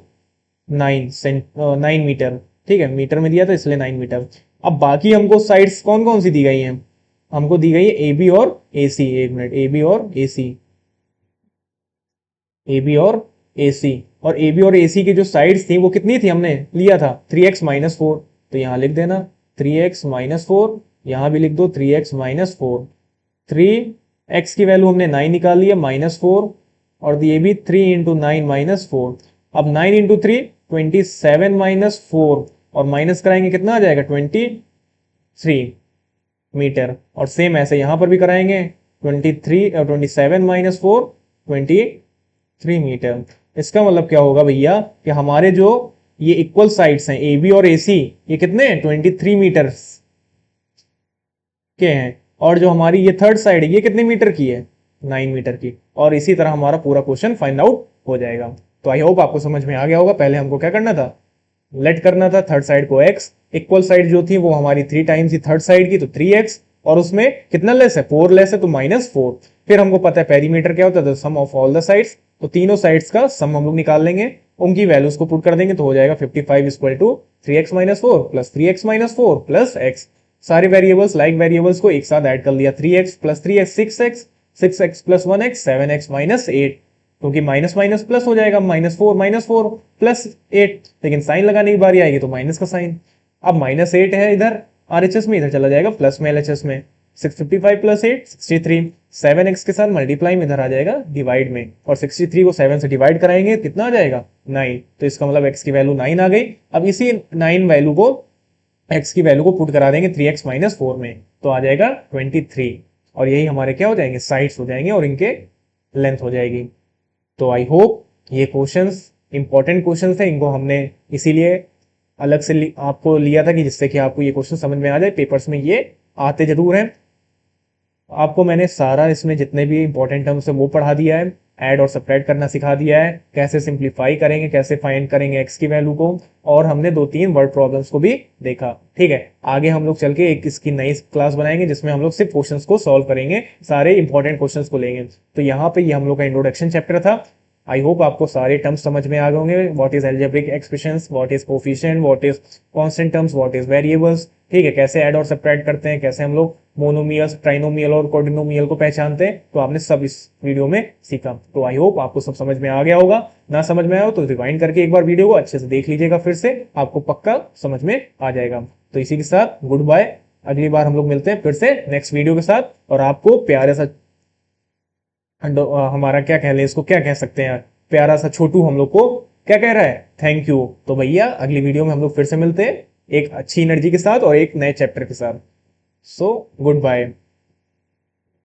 9 मीटर। ठीक है, मीटर में दिया था इसलिए 9 मीटर। अब बाकी हमको साइड्स कौन कौन सी दी गई हैं, हमको दी गई है ए बी और ए सी। एक मिनट, ए बी और ए सी, ए बी और ए सी, और ए बी और ए सी की जो साइड्स थी वो कितनी थी, हमने लिया था 3x माइनस 4, तो यहां लिख देना 3x माइनस 4, यहां भी लिख दो 3x माइनस 4। 3x की वैल्यू हमने 9 निकाल लिया माइनस 4, और ये भी 3 इंटू 9 माइनस 4। अब 9 इंटू 3 27 माइनस 4, और माइनस कराएंगे कितना आ जाएगा 23 मीटर, और सेम ऐसे यहां पर भी कराएंगे 27 माइनस 4 23 मीटर। इसका मतलब क्या होगा भैया कि हमारे जो ये इक्वल साइड्स हैं ए बी और ए सी ये कितने हैं 23 मीटर के हैं, और जो हमारी ये थर्ड साइड है ये कितने मीटर की है 9 मीटर की। और इसी तरह हमारा पूरा क्वेश्चन फाइंड आउट हो जाएगा। तो आई होप आपको समझ में आ गया होगा। पहले हमको क्या करना था, लेट करना था थर्ड साइड को x, इक्वल साइड जो थी वो हमारी 3 टाइम्स थी थर्ड साइड की, तो 3x, और उसमें कितना लेस है 4 लेस है तो माइनस 4। फिर हमको पता है पेरीमीटर क्या होता है, सम ऑफ ऑल द साइड्स, तो तीनों साइड्स का सम हम लोग निकाल लेंगे, उनकी वैल्यूज को पुट कर देंगे तो हो जाएगा 55 equal to 3x minus 4 plus 3x minus 4 plus x। सारे वेरिएबल्स लाइक वेरिएबल्स को एक साथ ऐड कर लिया, 3x plus 3x 6x, 6x plus 1x 7x minus 8, क्योंकि माइनस माइनस प्लस हो जाएगा माइनस 4 प्लस 8, लेकिन साइन लगाने की बारी आएगी तो माइनस का साइन। अब माइनस 8 है इधर आरएचएस में, इधर चला जाएगा प्लस में एलएचएस में, 655 प्लस 8 63, 7x के साथ मल्टीप्लाई में इधर आ जाएगा डिवाइड में, और 63 को 7 से डिवाइड कराएंगे कितना आ जाएगा 9, तो इसका मतलब x की वैल्यू 9 आ गई। अब इसी 9 वैल्यू को x की वैल्यू को पुट करा देंगे 3x माइनस 4 में, तो आ जाएगा 23, और यही हमारे क्या हो जाएंगे साइड्स हो जाएंगे और इनके लेंथ हो जाएगी। तो आई होप ये क्वेश्चंस इंपॉर्टेंट क्वेश्चंस थे, इनको हमने इसीलिए अलग से आपको लिया था कि जिससे कि आपको ये क्वेश्चन समझ में आ जाए। पेपर्स में ये आते जरूर हैं। आपको मैंने सारा इसमें जितने भी इंपॉर्टेंट टर्म्स है वो पढ़ा दिया है, ऐड और सब्ट्रैक्ट करना सिखा दिया है, कैसे सिंप्लीफाई करेंगे, कैसे फाइंड करेंगे एक्स की वैल्यू को, और हमने 2-3 वर्ड प्रॉब्लम्स को भी देखा। ठीक है, आगे हम लोग चल के एक इसकी नई क्लास बनाएंगे जिसमें हम लोग सिर्फ क्वेश्चंस को सॉल्व करेंगे, सारे इंपॉर्टेंट क्वेश्चंस को लेंगे। तो यहाँ पे ये हम लोग का इंट्रोडक्शन चैप्टर था। आई होप आपको सारे टर्म्स समझ में आ गए होंगे। What is algebraic expressions, what is coefficient, what is constant terms, what is variables. ठीक है, कैसे ऐड और सब्ट्रैक्ट करते हैं, कैसे हम लोग मोनोमियल्स, ट्राइनोमियल और कोर्डिनोमियल को पहचानते हैं, तो आपने सब इस वीडियो में सीखा। तो आई होप आपको सब समझ में आ गया होगा। ना समझ में आया हो तो रिवाइंड करके एक बार वीडियो को अच्छे से देख लीजिएगा, फिर से आपको पक्का समझ में आ जाएगा। तो इसी के साथ गुड बाय, अगली बार हम लोग मिलते हैं फिर से नेक्स्ट वीडियो के साथ। और आपको प्यारे सा हमारा क्या कह ले, इसको क्या कह सकते हैं, प्यारा सा छोटू हम लोग को क्या कह रहा है, थैंक यू। तो भैया अगली वीडियो में हम लोग फिर से मिलते हैं एक अच्छी एनर्जी के साथ और एक नए चैप्टर के साथ। So good bye.